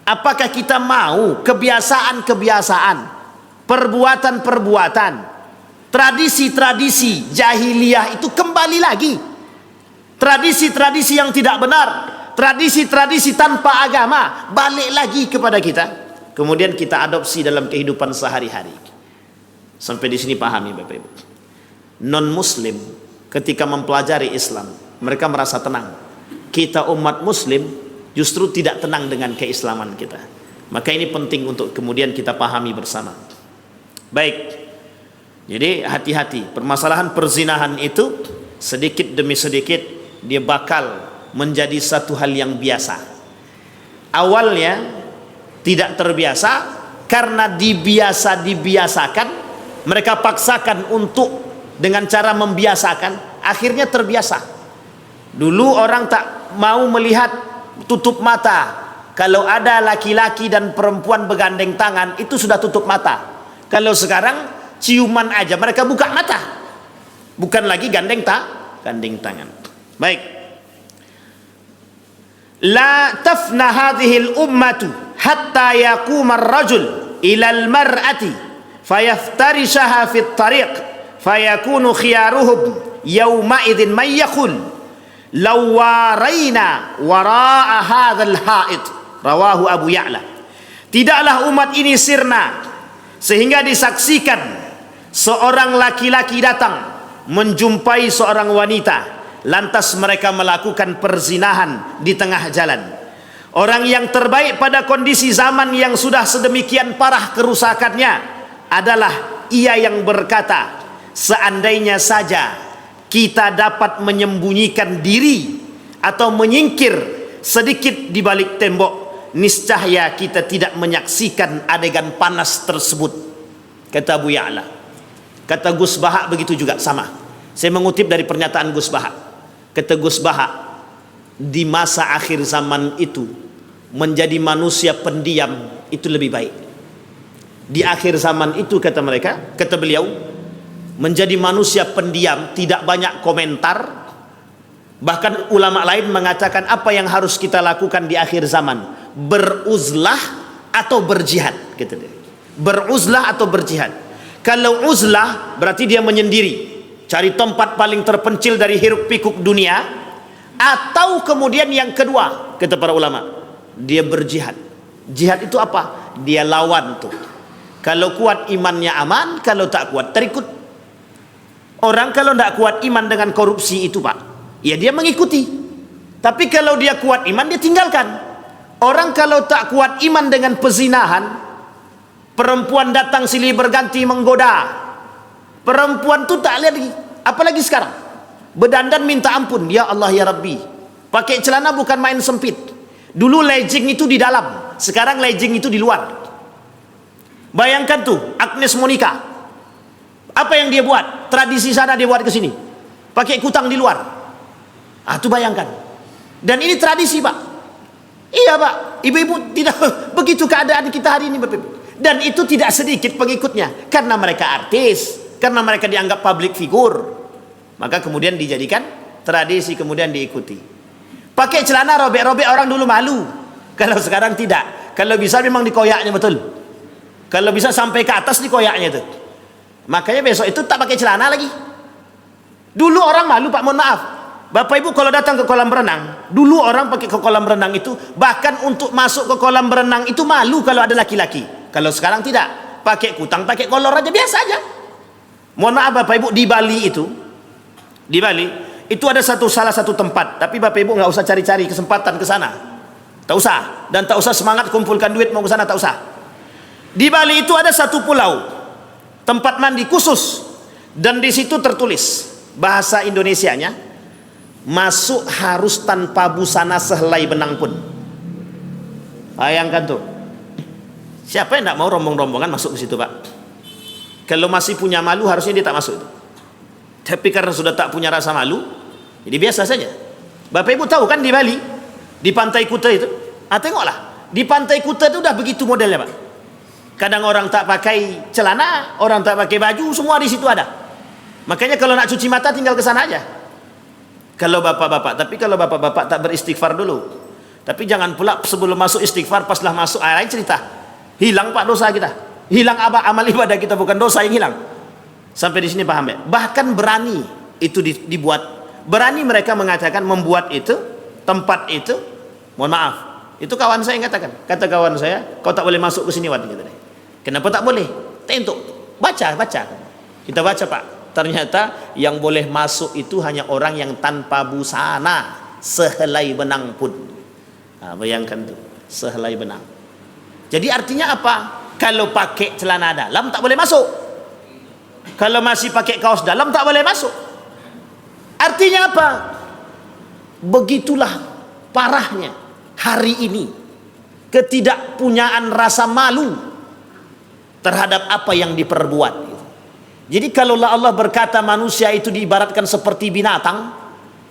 Apakah kita mau kebiasaan-kebiasaan, perbuatan-perbuatan, tradisi-tradisi jahiliyah itu kembali lagi? Tradisi-tradisi yang tidak benar, tradisi-tradisi tanpa agama balik lagi kepada kita. Kemudian kita adopsi dalam kehidupan sehari-hari. Sampai di sini pahami Bapak Ibu. Non-Muslim ketika mempelajari Islam, mereka merasa tenang. Kita umat Muslim justru tidak tenang dengan keislaman kita. Maka ini penting untuk kemudian kita pahami bersama. Baik. Jadi hati-hati, permasalahan perzinahan itu sedikit demi sedikit dia bakal menjadi satu hal yang biasa. Awalnya tidak terbiasa, karena dibiasakan, mereka paksakan untuk dengan cara membiasakan, akhirnya terbiasa. Dulu orang tak mau melihat, tutup mata. Kalau ada laki-laki dan perempuan bergandeng tangan, itu sudah tutup mata. Kalau sekarang ciuman aja mereka buka mata, bukan lagi gandeng tangan. Baik. La tafna hadhil ummatu hatta yakuma ar-rajul ila al-mar'ati fayaftarishaha fi at-tariq fayakunu khiyaruhum yawma idzin may yaqul law warayna wara'a hadzal ha'id, rawahu Abu Ya'la. Tidaklah umat ini sirna sehingga disaksikan seorang laki-laki datang menjumpai seorang wanita, lantas mereka melakukan perzinahan di tengah jalan. Orang yang terbaik pada kondisi zaman yang sudah sedemikian parah kerusakannya adalah ia yang berkata, seandainya saja kita dapat menyembunyikan diri atau menyingkir sedikit di balik tembok, niscaya kita tidak menyaksikan adegan panas tersebut, kata Abu Ya'la. Kata Gus Bahak begitu juga, sama. Saya mengutip dari pernyataan Gus Bahak. Kata Gus Bahak, di masa akhir zaman itu menjadi manusia pendiam itu lebih baik. Di akhir zaman itu, kata mereka, kata beliau, menjadi manusia pendiam, tidak banyak komentar. Bahkan ulama lain mengatakan apa yang harus kita lakukan di akhir zaman, beruzlah atau berjihad, kata dia. Beruzlah atau berjihad. Kalau uzlah berarti dia menyendiri, cari tempat paling terpencil dari hiruk pikuk dunia, atau kemudian yang kedua, kata para ulama, dia berjihad. Jihad itu apa? Dia lawan tuh. Kalau kuat imannya aman, kalau tak kuat terikut. Orang kalau tidak kuat iman dengan korupsi itu, Pak, ya dia mengikuti. Tapi kalau dia kuat iman, dia tinggalkan. Orang kalau tak kuat iman dengan pezinahan, perempuan datang silih berganti menggoda, perempuan tu tak lihat lagi. Apalagi sekarang berdandan minta ampun, ya Allah ya Rabbi, pakai celana bukan main sempit. Dulu legging itu di dalam, sekarang legging itu di luar. Bayangkan tuh Agnes Monica, apa yang dia buat, tradisi sana dia buat ke sini, pakai kutang di luar. Ah, tuh bayangkan. Dan ini tradisi, Pak. Iya, Pak, ibu-ibu tidak begitu keadaan kita hari ini, Bapak Ibu. Dan itu tidak sedikit pengikutnya, karena mereka artis, karena mereka dianggap public figure, maka kemudian dijadikan tradisi, kemudian diikuti. Pakai celana robek-robek orang dulu malu, kalau sekarang tidak. Kalau bisa memang dikoyaknya betul, kalau bisa sampai ke atas dikoyaknya itu. Makanya besok itu tak pakai celana lagi. Dulu orang malu, Pak, mohon maaf Bapak Ibu, kalau datang ke kolam renang, dulu orang pakai ke kolam renang itu, bahkan untuk masuk ke kolam renang itu malu kalau ada laki-laki. Kalau sekarang tidak, pakai kutang, pakai kolor aja, biasa aja. Mohon maaf Bapak Ibu, di Bali itu ada salah satu tempat, tapi Bapak Ibu nggak usah cari-cari kesempatan ke sana, tak usah, dan tak usah semangat kumpulkan duit mau ke sana, tak usah. Di Bali itu ada satu pulau, tempat mandi khusus, dan di situ tertulis bahasa Indonesianya, masuk harus tanpa busana sehelai benang pun. Bayangkan tuh. Siapa yang tidak mau rombong-rombongan masuk ke situ, Pak? Kalau masih punya malu, harusnya dia tak masuk. Tapi karena sudah tak punya rasa malu, jadi biasa saja. Bapak Ibu tahu kan di Bali, di Pantai Kuta itu, tengoklah, di Pantai Kuta itu udah begitu modelnya, Pak. Kadang orang tak pakai celana, orang tak pakai baju, semua di situ ada. Makanya kalau nak cuci mata tinggal ke sana aja. Kalau bapak-bapak, tapi kalau bapak-bapak tak beristighfar dulu. Tapi jangan pula sebelum masuk istighfar, paslah masuk lain cerita. Hilang, Pak, dosa kita. Hilang amal ibadah kita, bukan dosa yang hilang. Sampai di sini paham ya? Bahkan berani itu dibuat. Berani mereka mengatakan membuat itu, tempat itu, mohon maaf, itu kawan saya yang katakan. Kata kawan saya, kau tak boleh masuk ke sini, Wad. Kenapa tak boleh? Tentu. Baca. Kita baca, Pak. Ternyata yang boleh masuk itu hanya orang yang tanpa busana sehelai benang pun. Bayangkan tuh, sehelai benang. Jadi artinya apa? Kalau pakai celana dalam tak boleh masuk. Kalau masih pakai kaos dalam tak boleh masuk. Artinya apa? Begitulah parahnya hari ini ketidakpunyaan rasa malu terhadap apa yang diperbuat. Jadi kalau Allah berkata manusia itu diibaratkan seperti binatang,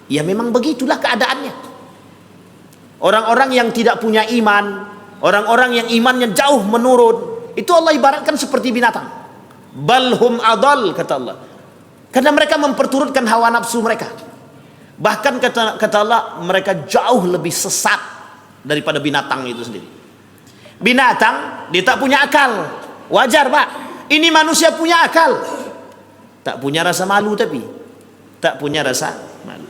ya memang begitulah keadaannya. Orang-orang yang tidak punya iman, orang-orang yang imannya jauh menurun, itu Allah ibaratkan seperti binatang. Balhum adal, kata Allah. Karena mereka memperturutkan hawa nafsu mereka. Bahkan kata Allah, mereka jauh lebih sesat daripada binatang itu sendiri. Binatang, dia tak punya akal. Wajar, Pak. Ini manusia punya akal. Tak punya rasa malu tapi. Tak punya rasa malu.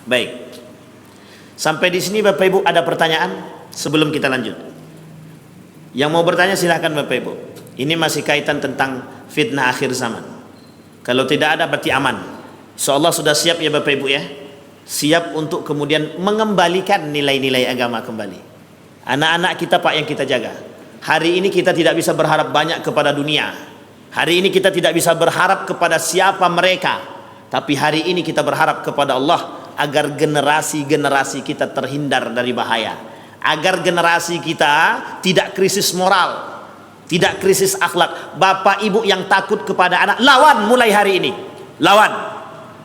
Baik. Sampai di sini Bapak Ibu ada pertanyaan sebelum kita lanjut. Yang mau bertanya silahkan Bapak Ibu. Ini masih kaitan tentang fitnah akhir zaman. Kalau tidak ada berarti aman. Insyaallah sudah siap ya Bapak Ibu ya. Siap untuk kemudian mengembalikan nilai-nilai agama kembali. Anak-anak kita Pak yang kita jaga. Hari ini kita tidak bisa berharap banyak kepada dunia. Hari ini kita tidak bisa berharap kepada siapa mereka. Tapi hari ini kita berharap kepada Allah agar generasi-generasi kita terhindar dari bahaya. Agar generasi kita tidak krisis moral, tidak krisis akhlak. Bapak ibu yang takut kepada anak, lawan mulai hari ini. Lawan.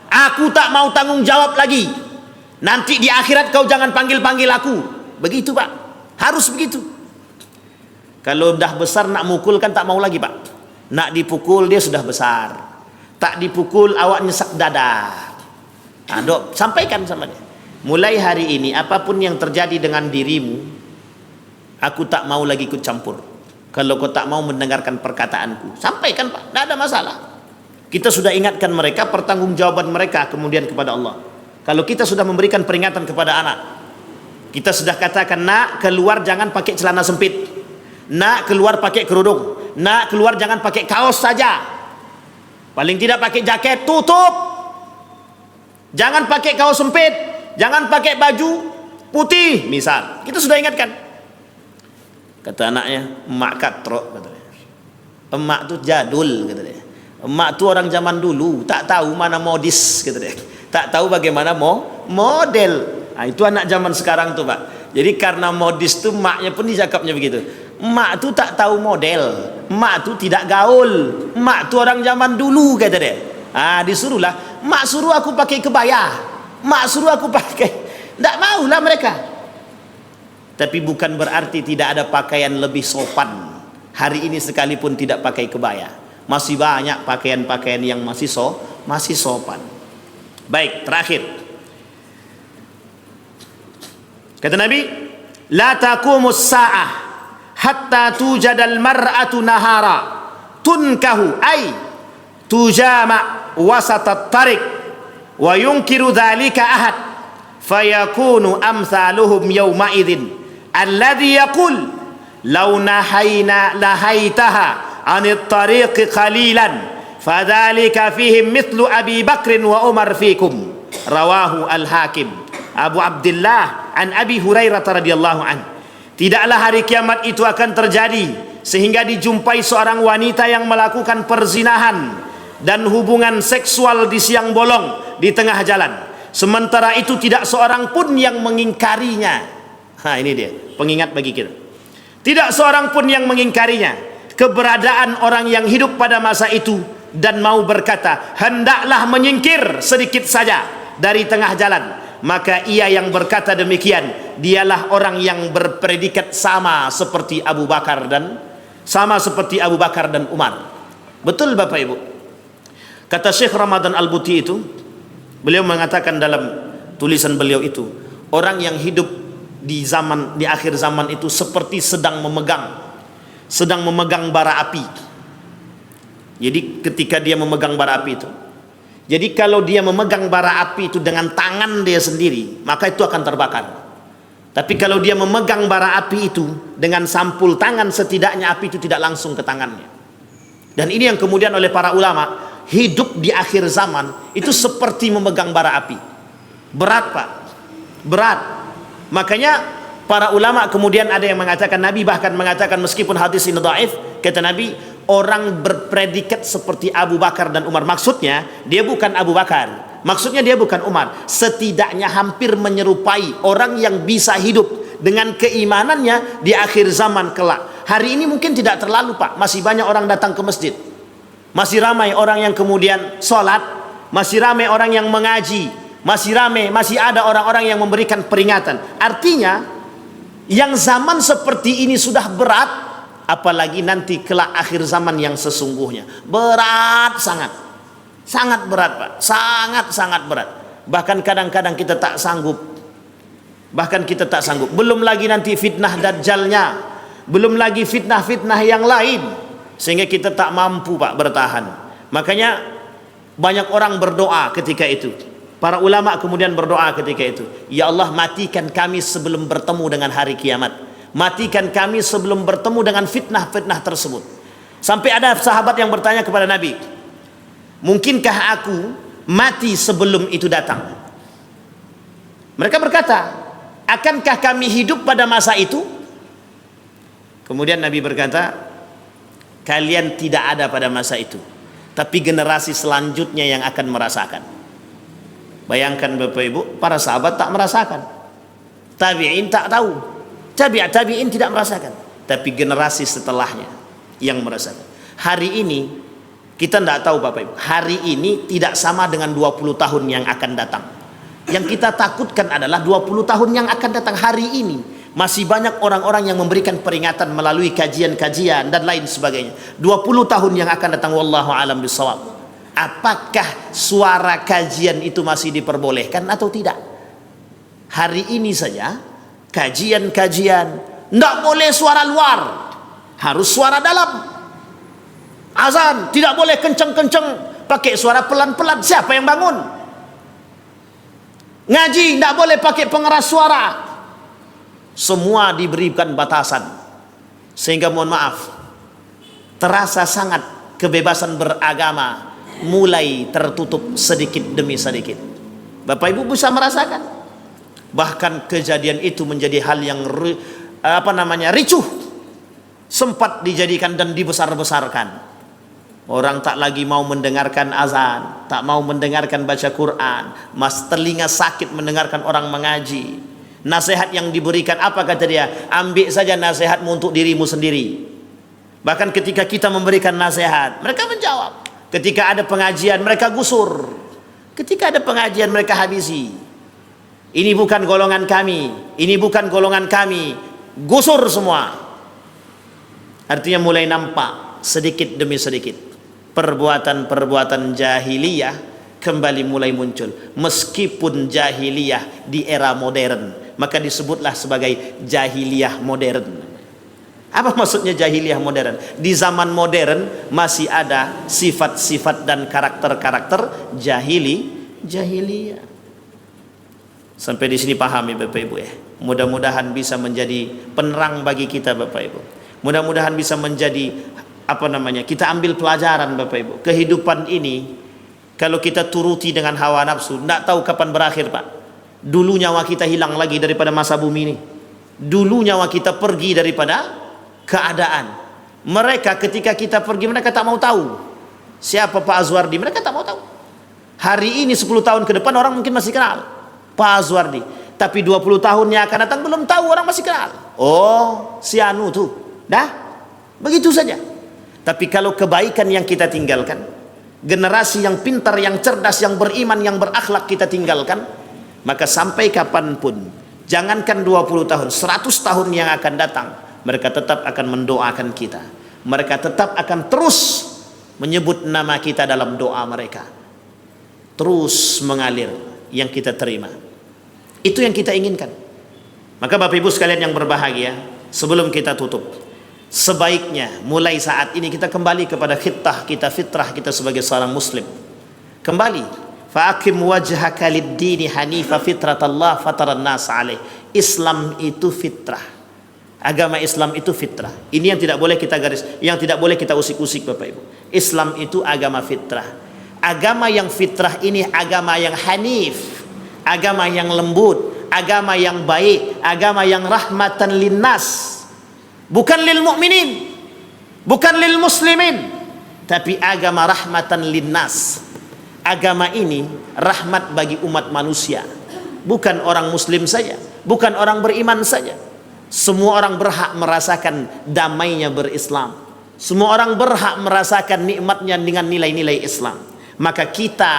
Aku tak mau tanggung jawab lagi. Nanti di akhirat kau jangan panggil-panggil aku. Begitu Pak. Harus begitu. Kalau dah besar nak mukul kan tak mau lagi Pak. Nak dipukul dia sudah besar. Tak dipukul awak nyesak dada. Nah, dok, sampaikan sama dia. Mulai hari ini apapun yang terjadi dengan dirimu, aku tak mau lagi ikut campur. Kalau kau tak mau mendengarkan perkataanku, sampaikan Pak, tidak ada masalah. Kita sudah ingatkan mereka, pertanggungjawaban mereka kemudian kepada Allah. Kalau kita sudah memberikan peringatan kepada anak, kita sudah katakan, nak keluar jangan pakai celana sempit, nak keluar pakai kerudung, nak keluar jangan pakai kaos saja, paling tidak pakai jaket, tutup. Jangan pakai kaos sempit, jangan pakai baju putih misal. Kita sudah ingatkan. Kata anaknya, emak katrok katanya. Emak tu jadul kata dia. Emak tu orang zaman dulu, tak tahu mana modis kata dia. Tak tahu bagaimana model. Nah, itu anak zaman sekarang tuh Pak. Jadi karena modis tu maknya pun dicakapnya begitu. Emak tu tak tahu model, emak tu tidak gaul, emak tu orang zaman dulu kata dia. Disuruhlah, mak suruh aku pakai kebaya, mak suruh aku pakai, tidak maulah mereka. Tapi bukan berarti tidak ada pakaian lebih sopan. Hari ini sekalipun tidak pakai kebaya, masih banyak pakaian-pakaian yang masih sopan. Baik, terakhir. Kata Nabi, la taqumus sa'ah hatta tujadal mar'atu nahara tunkahu ay tujama wasatat tariq wa yunkiru dhalika ahad fayakunu amsaluhum yawma idzin alladhi yaqul law nahaitaha anit tariq qalilan fadhalika fihim mithlu Abi Bakrin wa Umar fikum. Rawahu al-Hakim. Abu Abdullah an Abi Hurairah radhiyallahu an. Tidaklah hari kiamat itu akan terjadi sehingga dijumpai seorang wanita yang melakukan perzinahan dan hubungan seksual di siang bolong di tengah jalan. Sementara itu tidak seorang pun yang mengingkarinya. Ini dia pengingat bagi kita. Tidak seorang pun yang mengingkarinya. Keberadaan orang yang hidup pada masa itu dan mau berkata, hendaklah menyingkir sedikit saja dari tengah jalan. Maka ia yang berkata demikian, dialah orang yang berpredikat sama seperti Abu Bakar dan Umar. Betul Bapak Ibu. Kata Syekh Ramadan Al-Buti itu, beliau mengatakan dalam tulisan beliau itu, orang yang hidup di akhir zaman itu seperti sedang memegang bara api. Jadi ketika dia memegang bara api itu, jadi kalau dia memegang bara api itu dengan tangan dia sendiri, maka itu akan terbakar. Tapi kalau dia memegang bara api itu dengan sampul tangan, setidaknya api itu tidak langsung ke tangannya. Dan ini yang kemudian oleh para ulama, hidup di akhir zaman itu seperti memegang bara api. Berat Pak, berat. Makanya Para ulama kemudian ada yang mengatakan, Nabi bahkan mengatakan meskipun hadis ini dhaif, kata Nabi, orang berpredikat seperti Abu Bakar dan Umar, maksudnya dia bukan Abu Bakar, maksudnya dia bukan Umar, setidaknya hampir menyerupai orang yang bisa hidup dengan keimanannya di akhir zaman kelak. Hari ini mungkin tidak terlalu, Pak, masih banyak orang datang ke masjid, masih ramai orang yang kemudian sholat, masih ramai orang yang mengaji, masih ramai, masih ada orang-orang yang memberikan peringatan. Artinya yang zaman seperti ini sudah berat, apalagi nanti kelak akhir zaman yang sesungguhnya berat, sangat berat, Pak, sangat berat. Bahkan kadang-kadang kita tak sanggup, belum lagi nanti fitnah dajjalnya, belum lagi fitnah-fitnah yang lain, sehingga kita tak mampu, Pak, bertahan. Makanya banyak orang berdoa ketika itu. Para ulama kemudian berdoa ketika itu, ya Allah, matikan kami sebelum bertemu dengan hari kiamat, matikan kami sebelum bertemu dengan fitnah-fitnah tersebut. Sampai ada sahabat yang bertanya kepada Nabi, mungkinkah aku mati sebelum itu datang? Mereka berkata, akankah kami hidup pada masa itu? Kemudian Nabi berkata, kalian tidak ada pada masa itu, tapi generasi selanjutnya yang akan merasakan. Bayangkan Bapak Ibu, para sahabat tak merasakan, tabi'in tak tahu, tabi'in tidak merasakan, tapi generasi setelahnya yang merasakan. Hari ini kita tidak tahu, Bapak Ibu, hari ini tidak sama dengan 20 tahun yang akan datang. Yang kita takutkan adalah 20 tahun yang akan datang. Hari ini masih banyak orang-orang yang memberikan peringatan melalui kajian-kajian dan lain sebagainya. 20 tahun yang akan datang, wallahu alam bisawab. Apakah suara kajian itu masih diperbolehkan atau tidak? Hari ini saja kajian-kajian tidak boleh suara luar, harus suara dalam. Azan tidak boleh kenceng-kenceng, pakai suara pelan-pelan. Siapa yang bangun? Ngaji tidak boleh pakai pengeras suara. Semua diberikan batasan, sehingga mohon maaf, terasa sangat kebebasan beragama mulai tertutup sedikit demi sedikit. Bapak Ibu bisa merasakan, bahkan kejadian itu menjadi hal yang ricuh, sempat dijadikan dan dibesar-besarkan. Orang tak lagi mau mendengarkan azan, tak mau mendengarkan baca Quran, telinga sakit mendengarkan orang mengaji. Nasihat yang diberikan, apa kata dia? Ambil saja nasihatmu untuk dirimu sendiri. Bahkan ketika kita memberikan nasihat, mereka menjawab. Ketika ada pengajian, mereka gusur. Ketika ada pengajian, mereka habisi. Ini bukan golongan kami, ini bukan golongan kami. Gusur semua. Artinya mulai nampak sedikit demi sedikit perbuatan-perbuatan jahiliyah kembali mulai muncul. Meskipun jahiliyah di era modern, maka disebutlah sebagai jahiliyah modern. Apa maksudnya jahiliyah modern? Di zaman modern masih ada sifat-sifat dan karakter-karakter jahiliyah. Sampai di sini pahami Bapak Ibu ya. Mudah-mudahan bisa menjadi penerang bagi kita Bapak Ibu. Mudah-mudahan bisa menjadi kita ambil pelajaran Bapak Ibu. Kehidupan ini kalau kita turuti dengan hawa nafsu, tidak tahu kapan berakhir, Pak. Dulu nyawa kita hilang lagi daripada masa bumi ini. Dulu nyawa kita pergi daripada keadaan. Mereka ketika kita pergi, mereka tak mau tahu siapa Pak Azwardi, mereka tak mau tahu. Hari ini 10 tahun ke depan orang mungkin masih kenal Pak Azwardi, tapi 20 tahun yang akan datang belum tahu, orang masih kenal. Oh, si Anu tuh. Dah, begitu saja. Tapi kalau kebaikan yang kita tinggalkan, generasi yang pintar, yang cerdas, yang beriman, yang berakhlak kita tinggalkan, maka sampai kapanpun, jangankan 20 tahun, 100 tahun yang akan datang, mereka tetap akan mendoakan kita. Mereka tetap akan terus menyebut nama kita dalam doa mereka. Terus mengalir yang kita terima. Itu yang kita inginkan. Maka Bapak Ibu sekalian yang berbahagia, sebelum kita tutup, sebaiknya mulai saat ini kita kembali kepada fitrah kita sebagai seorang muslim. Kembali. Fa'akim wajhaka lid-dini hanifa fitratallah fataran nas alaih. Islam itu fitrah. Agama Islam itu fitrah. Ini yang tidak boleh kita yang tidak boleh kita usik-usik Bapak Ibu. Islam itu agama fitrah. Agama yang fitrah ini agama yang hanif, agama yang lembut, agama yang baik, agama yang rahmatan linnas, bukan lil mu'minin, bukan lil muslimin, tapi agama rahmatan linnas. Agama ini rahmat bagi umat manusia, bukan orang muslim saja, bukan orang beriman saja. Semua orang berhak merasakan damainya berislam. Semua orang berhak merasakan nikmatnya dengan nilai-nilai Islam. Maka kita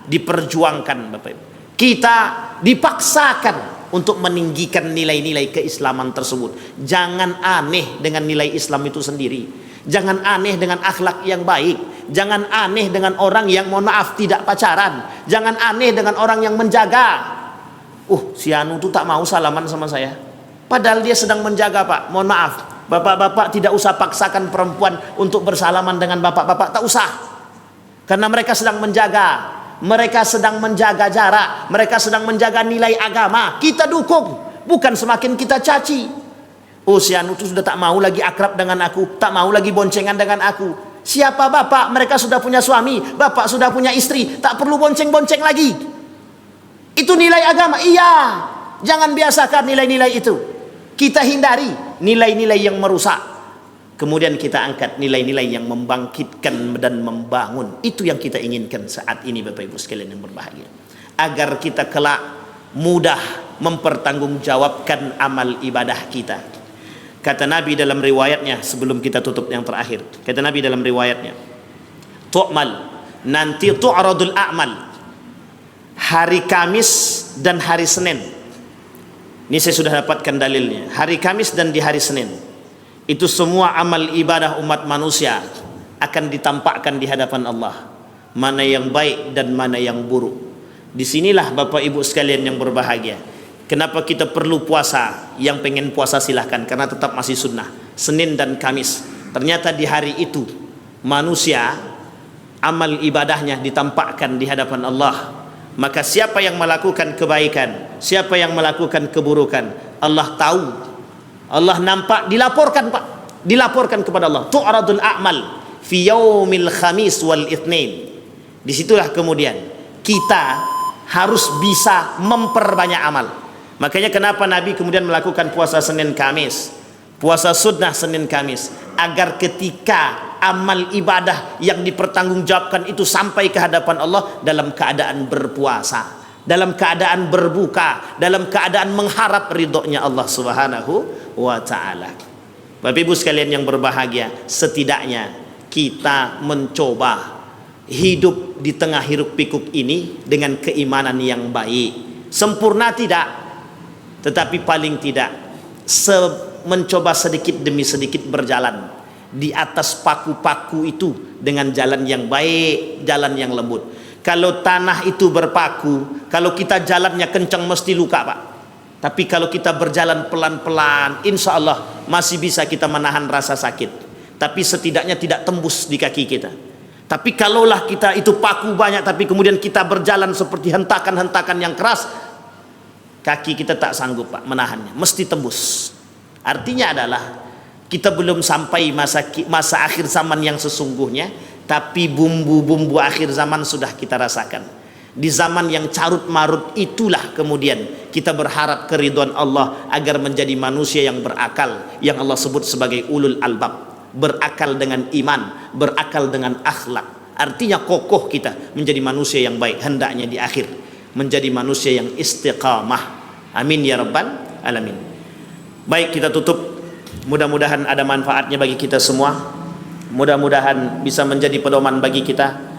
diperjuangkan, Bapak Ibu, kita dipaksakan untuk meninggikan nilai-nilai keislaman tersebut. Jangan aneh dengan nilai Islam itu sendiri. Jangan aneh dengan akhlak yang baik. Jangan aneh dengan orang yang, mohon maaf, tidak pacaran. Jangan aneh dengan orang yang menjaga. Si Anu tuh tak mau salaman sama saya, padahal dia sedang menjaga, Pak. Mohon maaf, bapak-bapak tidak usah paksakan perempuan untuk bersalaman dengan bapak-bapak, tak usah. Karena mereka sedang menjaga, mereka sedang menjaga jarak, mereka sedang menjaga nilai agama. Kita dukung, bukan semakin kita caci. Si Anu itu sudah tak mau lagi akrab dengan aku, tak mau lagi boncengan dengan aku. Siapa bapak? Mereka sudah punya suami, bapak sudah punya istri, tak perlu bonceng-bonceng lagi. Itu nilai agama. Iya, jangan biasakan nilai-nilai itu. Kita hindari nilai-nilai yang merusak. Kemudian kita angkat nilai-nilai yang membangkitkan dan membangun. Itu yang kita inginkan saat ini, Bapak Ibu sekalian yang berbahagia. Agar kita kelak mudah mempertanggungjawabkan amal ibadah kita. Kata Nabi dalam riwayatnya, sebelum kita tutup yang terakhir, kata Nabi dalam riwayatnya, tu'mal, nanti tu'radul a'mal, hari Kamis dan hari Senin. Ini saya sudah dapatkan dalilnya. Hari Kamis dan di hari Senin, itu semua amal ibadah umat manusia akan ditampakkan di hadapan Allah, mana yang baik dan mana yang buruk. Disinilah Bapak Ibu sekalian yang berbahagia, kenapa kita perlu puasa. Yang pengen puasa silahkan, karena tetap masih sunnah. Senin dan Kamis, ternyata di hari itu manusia amal ibadahnya ditampakkan di hadapan Allah. Maka siapa yang melakukan kebaikan, siapa yang melakukan keburukan, Allah tahu, Allah nampak, dilaporkan, Pak, dilaporkan kepada Allah. Tu'radul a'mal fi yaumil khamis wal itsnin. Disitulah kemudian kita harus bisa memperbanyak amal. Makanya kenapa Nabi kemudian melakukan puasa Senin Kamis, puasa sunnah Senin Kamis, agar ketika amal ibadah yang dipertanggungjawabkan itu sampai ke hadapan Allah dalam keadaan berpuasa, dalam keadaan berbuka, dalam keadaan mengharap ridhonya Allah Subhanahu wa ta'ala. Bapak Ibu sekalian yang berbahagia, setidaknya kita mencoba hidup di tengah hiruk pikuk ini dengan keimanan yang baik. Sempurna tidak, tetapi paling tidak mencoba sedikit demi sedikit berjalan di atas paku-paku itu dengan jalan yang baik, jalan yang lembut. Kalau tanah itu berpaku, kalau kita jalannya kencang mesti luka, Pak. Tapi kalau kita berjalan pelan-pelan, insya Allah masih bisa kita menahan rasa sakit, tapi setidaknya tidak tembus di kaki kita. Tapi kalaulah kita itu paku banyak, tapi kemudian kita berjalan seperti hentakan-hentakan yang keras, kaki kita tak sanggup, Pak, menahannya, mesti tembus. Artinya adalah kita belum sampai masa akhir zaman yang sesungguhnya, tapi bumbu-bumbu akhir zaman sudah kita rasakan. Di zaman yang carut marut itulah kemudian kita berharap keridhaan Allah agar menjadi manusia yang berakal, yang Allah sebut sebagai ulul albab, berakal dengan iman, berakal dengan akhlak. Artinya kokoh kita menjadi manusia yang baik, hendaknya di akhir menjadi manusia yang istiqamah. Amin ya rabbal alamin. Baik, kita tutup. Mudah-mudahan ada manfaatnya bagi kita semua. Mudah-mudahan bisa menjadi pedoman bagi kita.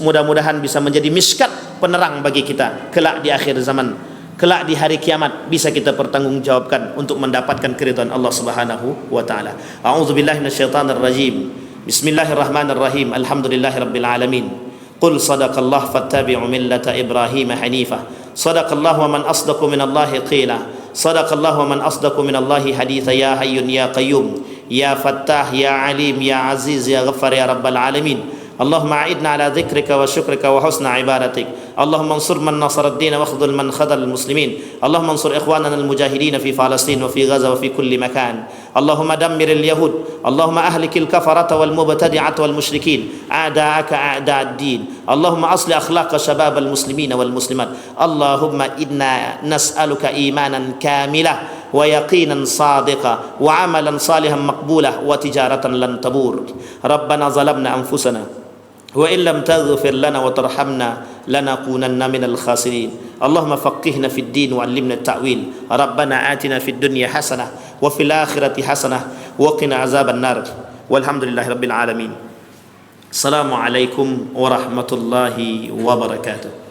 Mudah-mudahan bisa menjadi miskat penerang bagi kita kelak di akhir zaman, kelak di hari kiamat bisa kita pertanggungjawabkan untuk mendapatkan keridhaan Allah Subhanahu wa taala. A'udzubillahi minasyaitonir rajim. Bismillahirrahmanirrahim. Alhamdulillahirabbil alamin. Qul sadaqallahu fattabi'u millata Ibrahim hanifah. Sadaqallahu wa man asdaqu minallahi qila. Sadaqallahu wa man asdaqu minallahi haditha. Ya hayyun ya qayyum, ya fattah ya alim ya aziz ya ghaffar ya rabbal alamin. Allahumma a'idna ala dzikrika wa syukrika wa husna ibadatik. اللهم انصر من نصر الدين واخذل من خذل المسلمين اللهم انصر إخواننا المجاهدين في فلسطين وفي غزة وفي كل مكان اللهم دمر اليهود اللهم أهلك الكفرة والمبتدعة والمشركين أعداءك أعداء الدين اللهم أصل أخلاق شباب المسلمين والمسلمات اللهم إنا نسألك إيمانا كاملا ويقينا صادقا وعملا صالحا مقبولا وتجارة لن تبور ربنا ظلمنا أنفسنا وإن لم تغفر لنا وترحمنا لنكونن من الخاسرين اللهم فقهنا في الدين وعلمنا التأويل ربنا آتنا في الدنيا حسنة وفي الآخرة حسنة وقنا عذاب النار والحمد لله رب العالمين السلام عليكم ورحمة الله وبركاته